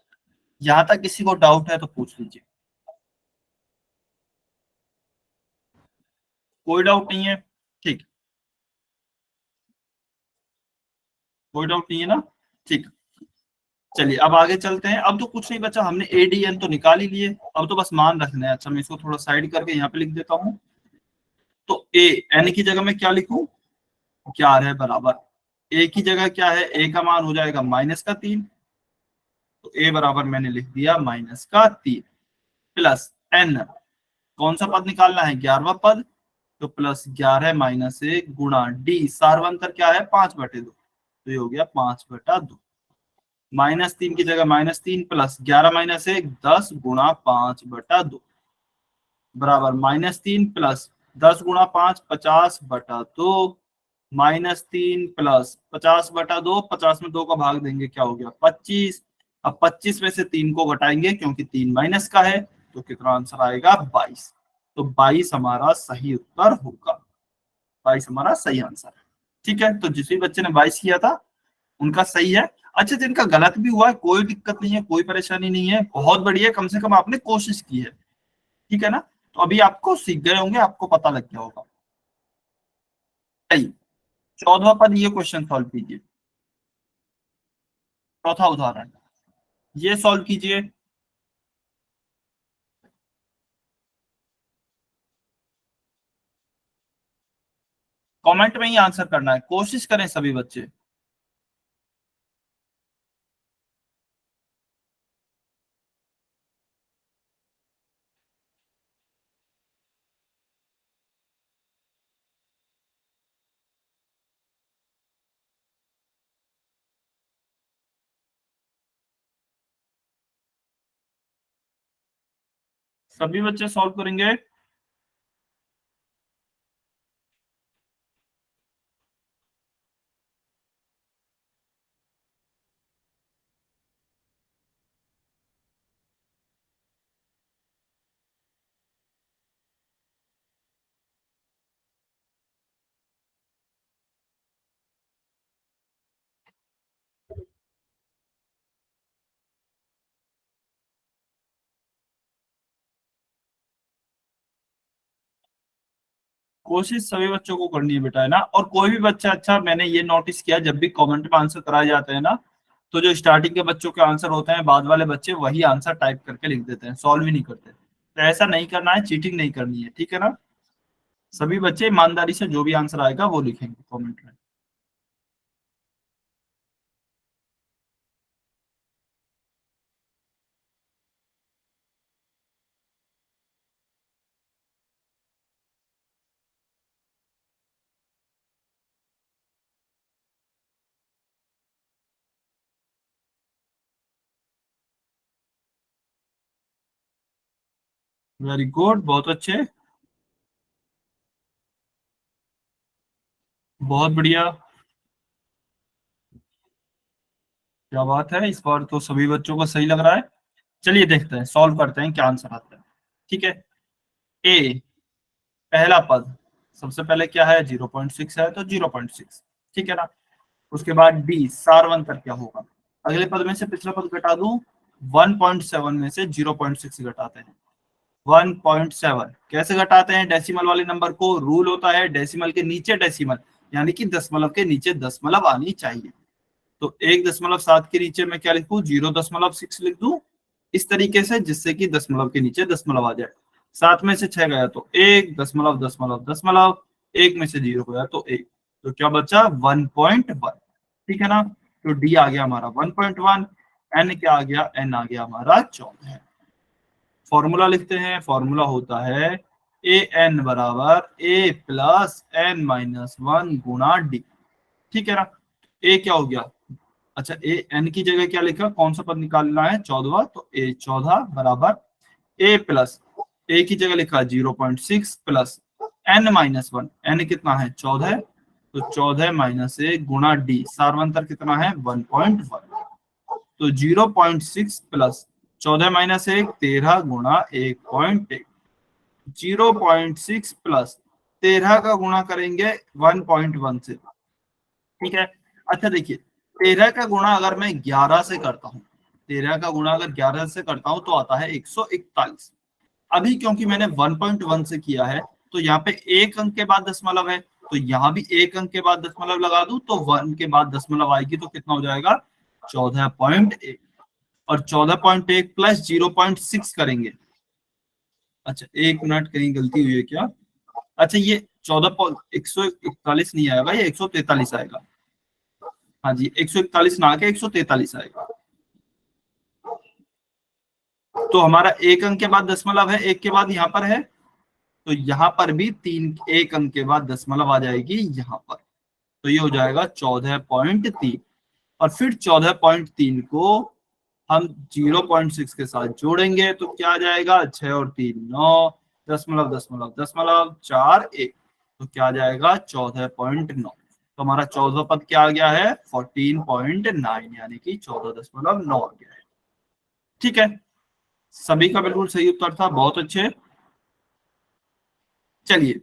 यहां तक किसी को डाउट है तो पूछ लीजिए। कोई डाउट नहीं है? ठीक, कोई डाउट नहीं है ना? ठीक, चलिए अब आगे चलते हैं। अब तो कुछ नहीं बचा, हमने ए डी एन तो निकाल ही लिए, अब तो बस मान रखना है। अच्छा, मैं इसको थोड़ा साइड करके यहाँ पे लिख देता हूँ। तो ए, एन की जगह में क्या लिखूं? 11 बराबर, ए की जगह क्या है, ए का मान हो जाएगा -3, तो ए बराबर मैंने लिख दिया -3 प्लस एन, कौन सा पद निकालना है, 11वां पद, तो +11 - 1 गुणा डी, सार्वंतर क्या है 5/2, तो ये हो गया 5/2। -3 की जगह -3 प्लस 11 - 1 10 गुणा 5/2 बराबर -3 प्लस 10 गुणा 5 50/2, -3 प्लस 50/2, 50 में 2 का भाग देंगे क्या हो गया 25। अब 25 में से 3 को घटाएंगे क्योंकि 3 माइनस का है, तो कितना आंसर आएगा 22। तो 22 हमारा सही उत्तर होगा, 22 हमारा सही आंसर है। ठीक है, तो जिस भी बच्चे ने 22 किया था उनका सही है। अच्छा, जिनका गलत भी हुआ है कोई दिक्कत नहीं है, कोई परेशानी नहीं है, बहुत बढ़िया, कम से कम आपने कोशिश की है। ठीक है ना? तो अभी आपको सीख गए होंगे, आपको पता लग गया होगा। 14वां पद, ये क्वेश्चन सॉल्व कीजिए। चौथा उदाहरण ये सॉल्व कीजिए। कमेंट में ही आंसर करना है, कोशिश करें सभी बच्चे। सभी बच्चे सॉल्व करेंगे? कोशिश सभी बच्चों को करनी है बेटा, है ना? और कोई भी बच्चा, अच्छा मैंने ये नोटिस किया, जब भी कमेंट में आंसर कराए जाते हैं ना, तो जो स्टार्टिंग के बच्चों के आंसर होते हैं, बाद वाले बच्चे वही आंसर टाइप करके लिख देते हैं, सॉल्व ही नहीं करते। तो ऐसा नहीं करना है, चीटिंग नहीं करनी है, ठीक है ना? सभी बच्चे ईमानदारी से जो भी आंसर आएगा वो लिखेंगे कमेंट में। वेरी गुड, बहुत अच्छे, बहुत बढ़िया, क्या बात है, इस बार तो सभी बच्चों को सही लग रहा है। चलिए देखते हैं, सॉल्व करते हैं क्या आंसर आता है। ठीक है, ए, पहला पद, सबसे पहले क्या है 0.6 है, तो 0.6, ठीक है ना? उसके बाद डी, सारवंतर क्या होगा, अगले पद में से पिछला पद घटा दूं, 1.7 में से 0.6 घटाते हैं, 1.7 कैसे घटाते हैं, डेसिमल वाले नंबर को, रूल होता है डेसिमल के नीचे डेसिमल, यानी कि दशमलव के नीचे दशमलव आनी चाहिए। तो 1.7 के नीचे मैं क्या लिखूं, 0.6 लिख दूं, इस तरीके से, जिससे कि दशमलव के नीचे दशमलव आ जाए। 7 में से 6 गया तो 1.दशमलव, 1 में से 0 गया तो 1, तो क्या बचा 1.1। ठीक है ना? तो डी आ गया हमारा 1.1, एन क्या आ गया, एन आ गया हमारा 14। फॉर्मूला लिखते हैं, फॉर्मूला होता है ए एन बराबर ए प्लस एन माइनस 1 गुणा डी। ठीक है ना? ए क्या हो गया, अच्छा ए एन की जगह क्या लिखा, कौन सा पद निकालना है 14वां, तो ए 14 बराबर ए प्लस, ए की जगह लिखा 0.6 प्लस एन माइनस 1, एन कितना है 14, तो 14 माइनस 1 गुणा डी, सार्वंतर कितना है 1.1, तो 0.6 प्लस 14 माइनस 1 13 गुणा 1.1, 0.6 प्लस 13 का गुणा करेंगे 1.1 से, ठीक है। अच्छा देखिए, 13 का गुणा अगर मैं 11 से करता हूँ, 13 का गुणा अगर 11 से करता हूँ तो आता है 141। अभी क्योंकि मैंने 1.1 से किया है तो यहाँ पे एक अंक के बाद दशमलव है, तो यहाँ भी एक अंक के बाद दशमलव लगा दूं तो 1 के बाद दशमलव आएगी तो कितना हो जाएगा 14.1, और 14.1 प्लस 0.6 करेंगे। अच्छा 1 मिनट, कहीं गलती हुई है क्या? अच्छा ये 141 नहीं आएगा, ये 143 आएगा। हाँ जी, 141 ना आके 143 आएगा। तो हमारा एक अंक के बाद दशमलव है, एक के बाद यहाँ पर है, तो यहाँ पर भी एक अंक के बाद दशमलव आ जाएगी यहाँ पर, तो ये हो जाएगा 14.3। और फिर 14.3 को हम 0.6 के साथ जोड़ेंगे तो क्या आ जाएगा, 6 और 3 9, दशमलव दशमलव दशमलव 4 1, तो क्या आ जाएगा 14.9। तो हमारा 14 पद क्या आ गया है 14.9, यानी कि 14.9 आ गया है। ठीक है, सभी का बिल्कुल सही उत्तर था, बहुत अच्छे। चलिए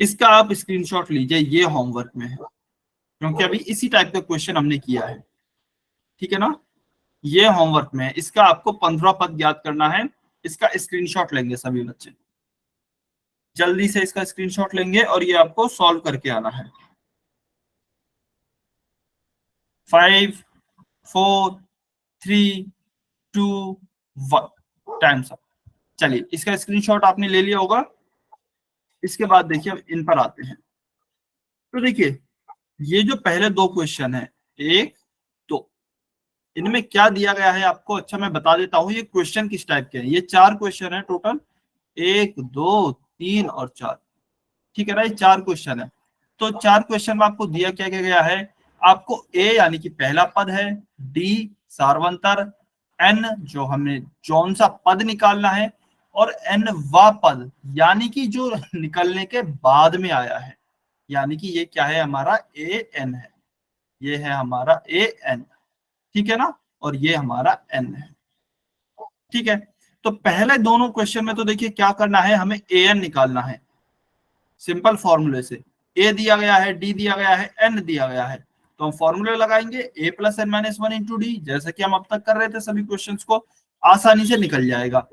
इसका आप स्क्रीनशॉट लीजिए, ये होमवर्क में है क्योंकि अभी इसी टाइप का क्वेश्चन हमने किया है, ठीक है ना। ये होमवर्क में है, इसका आपको 15 पद याद करना है। इसका स्क्रीनशॉट लेंगे सभी बच्चे, जल्दी से इसका स्क्रीनशॉट लेंगे और ये आपको सॉल्व करके आना है। 5 4 3 2 1, टाइम्स अप। चलिए इसका स्क्रीनशॉट आपने ले लिया होगा। इसके बाद देखिए अब इन पर आते हैं। तो देखिए ये जो पहले दो क्वेश्चन है, एक दो, इनमें क्या दिया गया है आपको। अच्छा मैं बता देता हूँ ये क्वेश्चन किस टाइप के हैं। ये 4 क्वेश्चन है टोटल, 1 2 3 और 4, ठीक है ना, ये 4 क्वेश्चन है। तो 4 क्वेश्चन में आपको दिया क्या गया है, आपको ए यानी कि पहला पद है, डी सार्वंतर, एन जो हमने जौन सा पद निकालना है, और एन वा पद यानी कि जो निकलने के बाद में आया है, यानी कि ये क्या है हमारा ए एन है, ये है हमारा ए एन, ठीक है ना, और ये हमारा एन है, ठीक है। तो पहले दोनों क्वेश्चन में तो देखिए क्या करना है, हमें ए एन निकालना है सिंपल फॉर्मूले से। ए दिया गया है, डी दिया गया है, एन दिया गया है, तो हम फॉर्मूले लगाएंगे A plus N minus one into D, जैसे कि हम अब तक कर रहे थे सभी क्वेश्चंस को, आसानी से निकल जाएगा।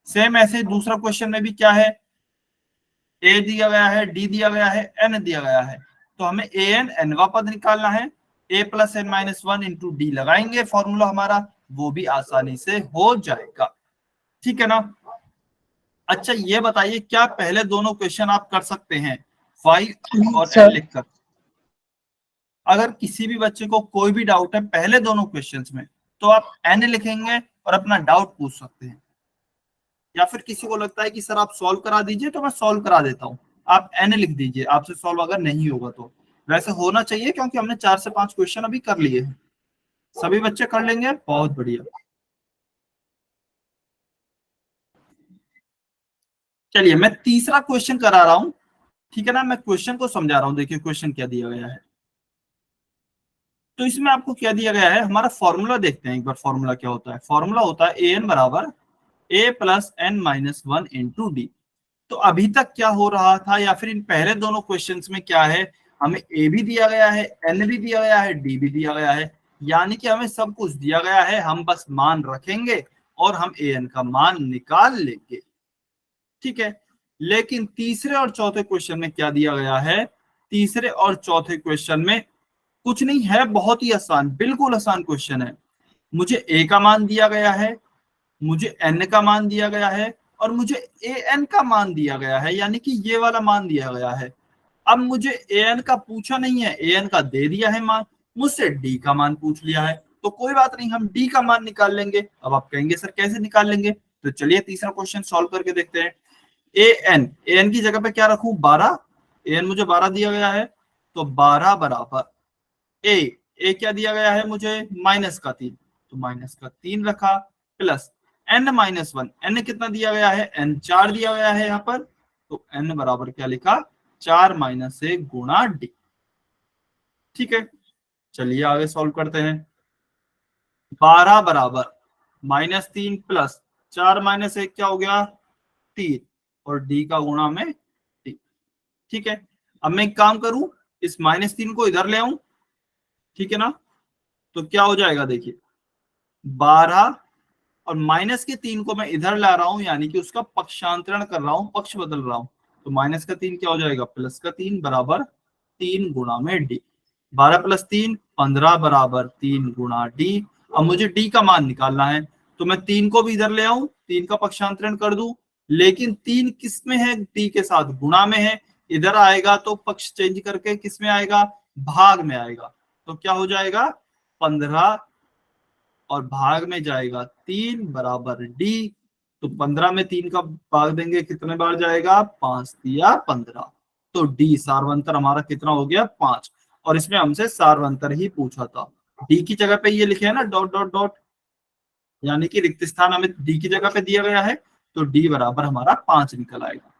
सेम ऐसे दूसरा क्वेश्चन में भी क्या है, ए दिया गया है, डी दिया गया है, एन दिया गया है, तो हमें ए एन एनवा पद निकालना है। A plus N minus one into D लगाएंगे, फॉर्मूला हमारा वो भी आसानी से हो जाएगा, ठीक है ना। अच्छा ये बताइए क्या पहले दोनों क्वेश्चन आप कर सकते हैं 5 और एन लिखकर? अगर किसी भी बच्चे को कोई भी डाउट है पहले दोनों क्वेश्चंस में, तो आप एन लिखेंगे और अपना डाउट पूछ सकते हैं, या फिर किसी को लगता है कि सर आप सॉल्व करा दीजिए तो मैं सॉल्व करा देता हूं, आप एन लिख दीजिए, आपसे सॉल्व अगर नहीं होगा तो। वैसे होना चाहिए क्योंकि हमने 4 से 5 क्वेश्चन अभी कर लिए हैं, सभी बच्चे कर लेंगे, बहुत बढ़िया। चलिए मैं तीसरा क्वेश्चन करा रहा हूं, ठीक है ना, मैं क्वेश्चन को समझा रहा हूं। देखिए क्वेश्चन क्या दिया गया है, तो इसमें आपको क्या दिया गया है, हमारा फॉर्मूला देखते हैं एक बार। फॉर्मूला क्या होता है, फॉर्मूला होता है ए एन बराबर A plus N minus one into D. तो अभी तक क्या हो रहा था, या फिर इन पहले दोनों क्वेश्चंस में क्या है, हमें ए भी दिया गया है, एन भी दिया गया है, डी भी दिया गया है, यानी कि हमें सब कुछ दिया गया है, हम बस मान रखेंगे और हम ए एन का मान निकाल लेंगे, ठीक है। लेकिन तीसरे और चौथे क्वेश्चन में क्या दिया गया है, तीसरे और चौथे क्वेश्चन में कुछ नहीं है, बहुत ही आसान, बिल्कुल आसान क्वेश्चन है। मुझे ए का मान दिया गया है, मुझे एन का मान दिया गया है, और मुझे ए एन का मान दिया गया है, यानी कि ये वाला मान दिया गया है। अब मुझे ए एन का पूछा नहीं है, ए एन का दे दिया है मान, मुझसे डी का मान पूछ लिया है, तो कोई बात नहीं, हम डी का मान निकाल लेंगे। अब आप कहेंगे सर कैसे निकाल लेंगे, तो चलिए तीसरा क्वेश्चन सॉल्व करके देखते हैं। ए एन की जगह पे क्या रखूं 12, ए एन मुझे 12 दिया गया है, तो 12 बराबर ए क्या दिया गया है मुझे माइनस का 3, तो माइनस का 3 रखा, plus N minus one, N कितना दिया गया है, एन 4 दिया गया है यहाँ पर, तो एन बराबर क्या लिखा 4 माइनस 1 गुणा डी, ठीक है। चलिए आगे सॉल्व करते हैं। 12 बराबर माइनस 3 प्लस 4 माइनस 1 क्या हो गया 3, और डी का गुणा में डी, ठीक है, अब मैं एक काम करूं, इस -3 को इधर ले आऊं, ठीक है ना, तो क्या हो जाएगा देखिए 12, और -3 को मैं इधर ला रहा हूं, यानी कि उसका पक्षांतरण कर रहा हूं, पक्ष बदल रहा हूं, तो -3 क्या हो जाएगा +3 बराबर 3 गुणा में डी। 12 + 3 15 बराबर 3 गुणा डी। अब मुझे डी का मान निकालना है, तो मैं 3 को भी इधर ले आऊं, 3 का पक्षांतरण कर दूं, लेकिन 3 किस में है, डी के साथ गुणा में है, इधर आएगा तो पक्ष चेंज करके किस में आएगा, भाग में आएगा, तो क्या हो जाएगा 15, और भाग में जाएगा 3 बराबर डी। तो 15 में 3 का भाग देंगे कितने बार जाएगा, 5 दिया 15, तो डी सार्वंतर हमारा कितना हो गया 5। और इसमें हमसे सार्वंतर ही पूछा था, डी की जगह पे ये लिखे है ना डॉट डॉट डॉट, यानी कि रिक्त स्थान हमें डी की जगह पे दिया गया है, तो डी बराबर हमारा 5 निकल आएगा।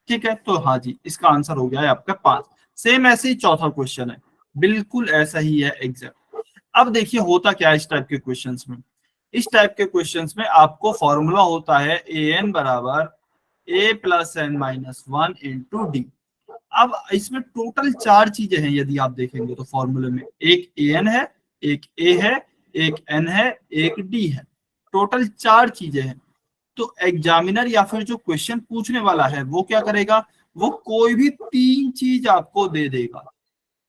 ठीक है, तो हाँ जी, इसका आंसर हो गया है आपका 5। सेम ऐसे ही चौथा क्वेश्चन है, बिल्कुल ऐसा ही है एग्जैक्ट। अब देखिए होता क्या है इस टाइप के क्वेश्चंस में, इस टाइप के क्वेश्चंस में आपको फॉर्मूला होता है ए एन बराबर a + n-1 इंटू डी। अब इसमें टोटल 4 चीजें हैं, यदि आप देखेंगे तो फॉर्मूले में एक ए एन है, एक ए है, एक एन है, एक डी है, टोटल 4 चीजें हैं। तो एग्जामिनर या फिर जो क्वेश्चन पूछने वाला है वो क्या करेगा, वो कोई भी 3 चीज आपको दे देगा,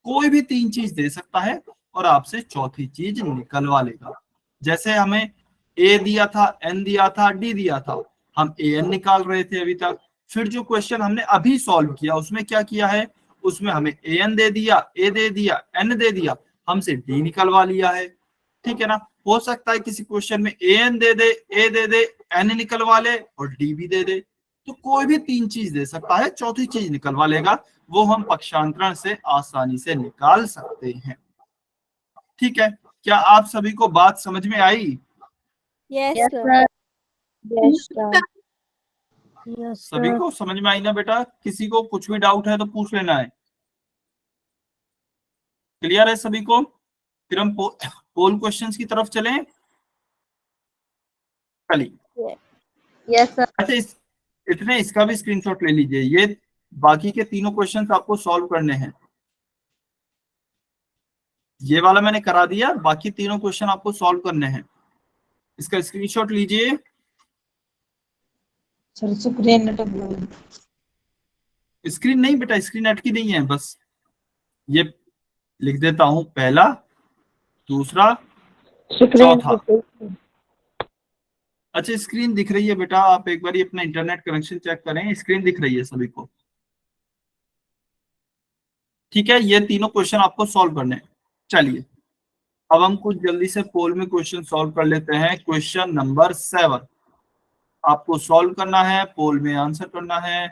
कोई भी 3 चीज दे सकता है, और आपसे चौथी चीज निकलवा लेगा। जैसे हमें ए दिया था, एन दिया था, डी दिया था, हम ए एन निकाल रहे थे अभी तक, फिर जो क्वेश्चन हमने अभी सॉल्व किया उसमें क्या किया है, उसमें हमें ए एन दे दिया, ए दे दिया, एन दे दिया, हमसे डी निकलवा लिया है। ठीक है ना, हो सकता है किसी क्वेश्चन में A N they they, A they they, N निकलवा ले और डी भी दे दे, तो कोई भी 3 चीज दे सकता है, चौथी चीज निकलवा लेगा, वो हम पक्षांतरण से आसानी से निकाल सकते हैं। ठीक है, क्या आप सभी को बात समझ में आई? Yes yes sir. Sir. Yes sir. Yes सभी को समझ में आई ना बेटा? किसी को कुछ भी डाउट है तो पूछ लेना है। क्लियर है सभी को? फिर हम पोल क्वेश्चंस की तरफ चलें। चलिए, यस सर। अच्छा इतने इसका भी स्क्रीनशॉट ले लीजिए, ये बाकी के तीनों क्वेश्चंस आपको सॉल्व करने हैं। ये वाला मैंने करा दिया, बाकी तीनों क्वेश्चन आपको सॉल्व करने हैं, इसका स्क्रीनशॉट लीजिए। सर स्क्रीन स्क्रीन नहीं बेटा, स्क्रीन नेट की नहीं है, बस ये लिख देता हूं, पहला, दूसरा, चौथा। अच्छा स्क्रीन दिख रही है बेटा, आप एक बार अपना इंटरनेट कनेक्शन चेक करें, स्क्रीन दिख रही है सभी को? ठीक है, ये तीनों क्वेश्चन आपको सॉल्व करने हैं। चलिए अब हम कुछ जल्दी से पोल में क्वेश्चन सॉल्व कर लेते हैं। क्वेश्चन नंबर 7 आपको सॉल्व करना है, पोल में आंसर करना है।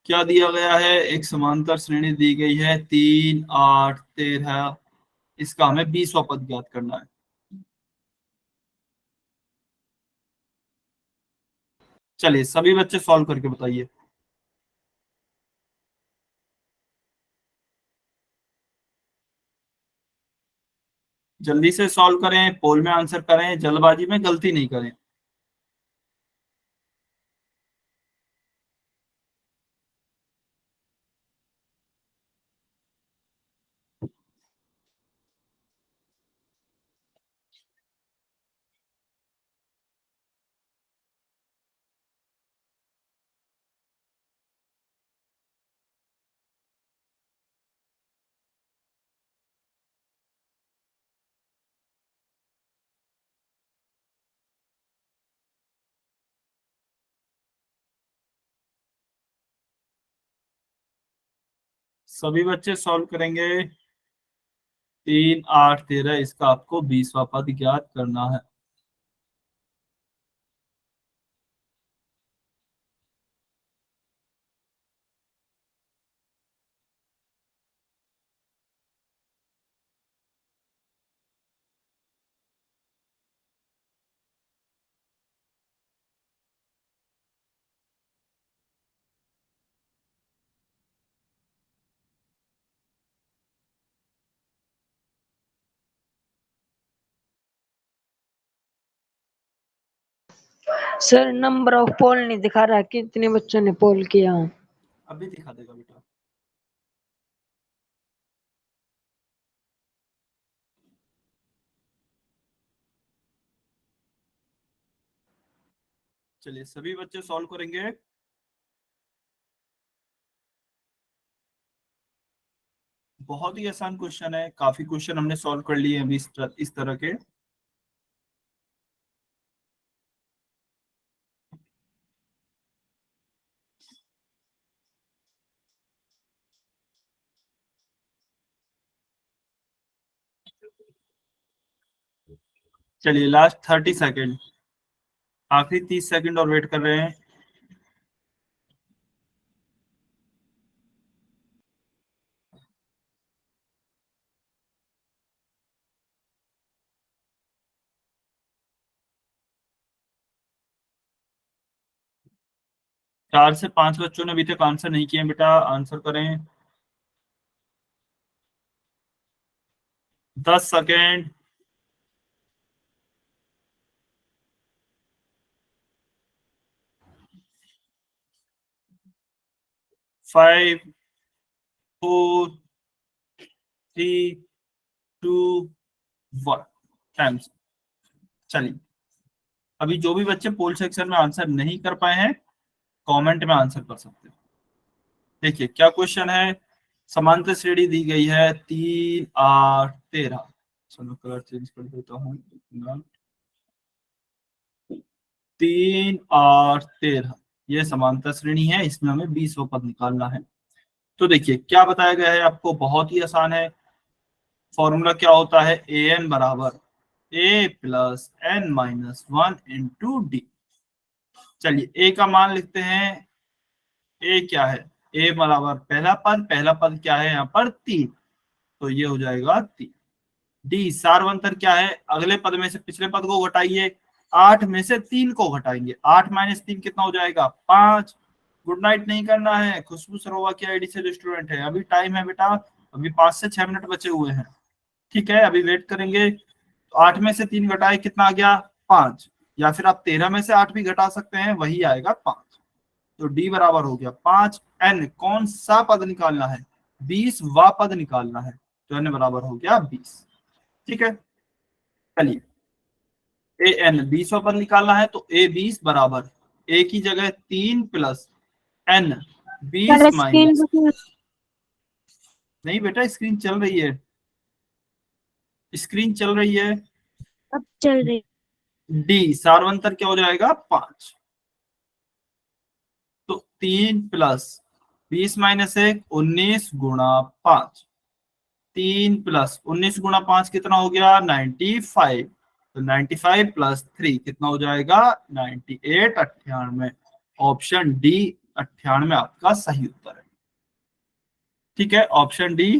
क्या दिया गया है, एक समांतर श्रेणी दी गई है 3 8 13, इसका हमें 20वां पद ज्ञात करना है। चलिए सभी बच्चे सॉल्व करके बताइए। जल्दी से सॉल्व करें, पोल में आंसर करें, जल्दबाजी में गलती नहीं करें। सभी बच्चे सॉल्व करेंगे। 3 8 13, इसका आपको 20वां पद ज्ञात करना है। सर नंबर ऑफ पोल नहीं दिखा रहा, कितने बच्चों ने पोल किया? अभी दिखा देगा बेटा। चलिए सभी बच्चे सॉल्व करेंगे। बहुत ही आसान क्वेश्चन है, काफी क्वेश्चन हमने सॉल्व कर लिए अभी इस तरह के। चलिए लास्ट 30 सेकेंड, आखिरी 30 सेकंड और वेट कर रहे हैं। चार से पांच बच्चों ने अभी तक आंसर नहीं किए बेटा, आंसर करें। 10 सेकेंड। 5, 4, 3, 2, 1 टाइम्स। चलिए अभी जो भी बच्चे पोल सेक्शन में आंसर नहीं कर पाए हैं कमेंट में आंसर कर सकते हैं। देखिए क्या क्वेश्चन है। समांतर श्रेणी दी गई है 3, 8, 13। चलो कलर चेंज कर देता हूँ। 3, 8, 13 ये समांतर श्रेणी है, इसमें हमें 20वां पद निकालना है। तो देखिए क्या बताया गया है आपको, बहुत ही आसान है। फॉर्मूला क्या होता है, ए एन बराबर A plus N minus 1 into D. चलिए ए का मान लिखते हैं। ए क्या है, ए बराबर पहला पद क्या है यहाँ पर 3, तो ये हो जाएगा 3। डी सारवंतर क्या है, अगले पद में से पिछले पद को घटाइए, 8 में से 3 को घटाएंगे, 8 माइनस 3 कितना हो जाएगा 5। गुड नाइट नहीं करना है, खुशबू सरोवा की आईडी से जो स्टूडेंट है, अभी टाइम है बेटा, अभी 5 से 6 मिनट बचे हुए हैं। ठीक है अभी वेट करेंगे। तो 8 में से 3 घटाए कितना आ गया 5, या फिर आप 13 में से 8 भी घटा सकते हैं, वही आएगा 5। तो डी बराबर हो गया 5। एन कौन सा पद निकालना है, 20वां पद निकालना है, तो एन बराबर हो गया 20। ठीक है चलिए ए एन 20वां पद निकालना है, तो ए 20 बराबर ए की जगह 3 प्लस एन 20 माइनस, नहीं बेटा स्क्रीन चल रही है, स्क्रीन चल रही है। अब चल रही। डी सारवंतर क्या हो जाएगा 5, तो 3 प्लस 20 माइनस 1 19 गुणा 5, 3 प्लस 19 गुणा 5 कितना हो गया 95, तो 95 प्लस 3 कितना हो जाएगा 98, 98। ऑप्शन डी 98 आपका सही उत्तर है। ठीक है ऑप्शन डी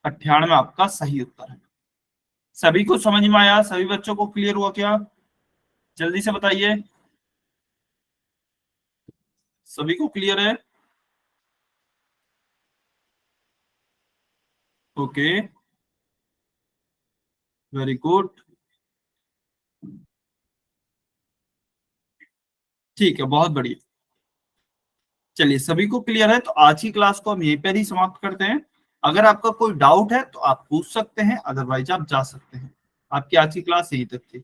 98 आपका सही उत्तर है। सभी को समझ में आया, सभी बच्चों को क्लियर हुआ क्या, जल्दी से बताइए। सभी को क्लियर है, ओके वेरी गुड। ठीक है बहुत बढ़िया। चलिए सभी को क्लियर है, तो आज की क्लास को हम यहीं पर ही समाप्त करते हैं। अगर आपका कोई डाउट है तो आप पूछ सकते हैं, अदरवाइज आप जा सकते हैं। आपकी आज की क्लास यहीं तक थी।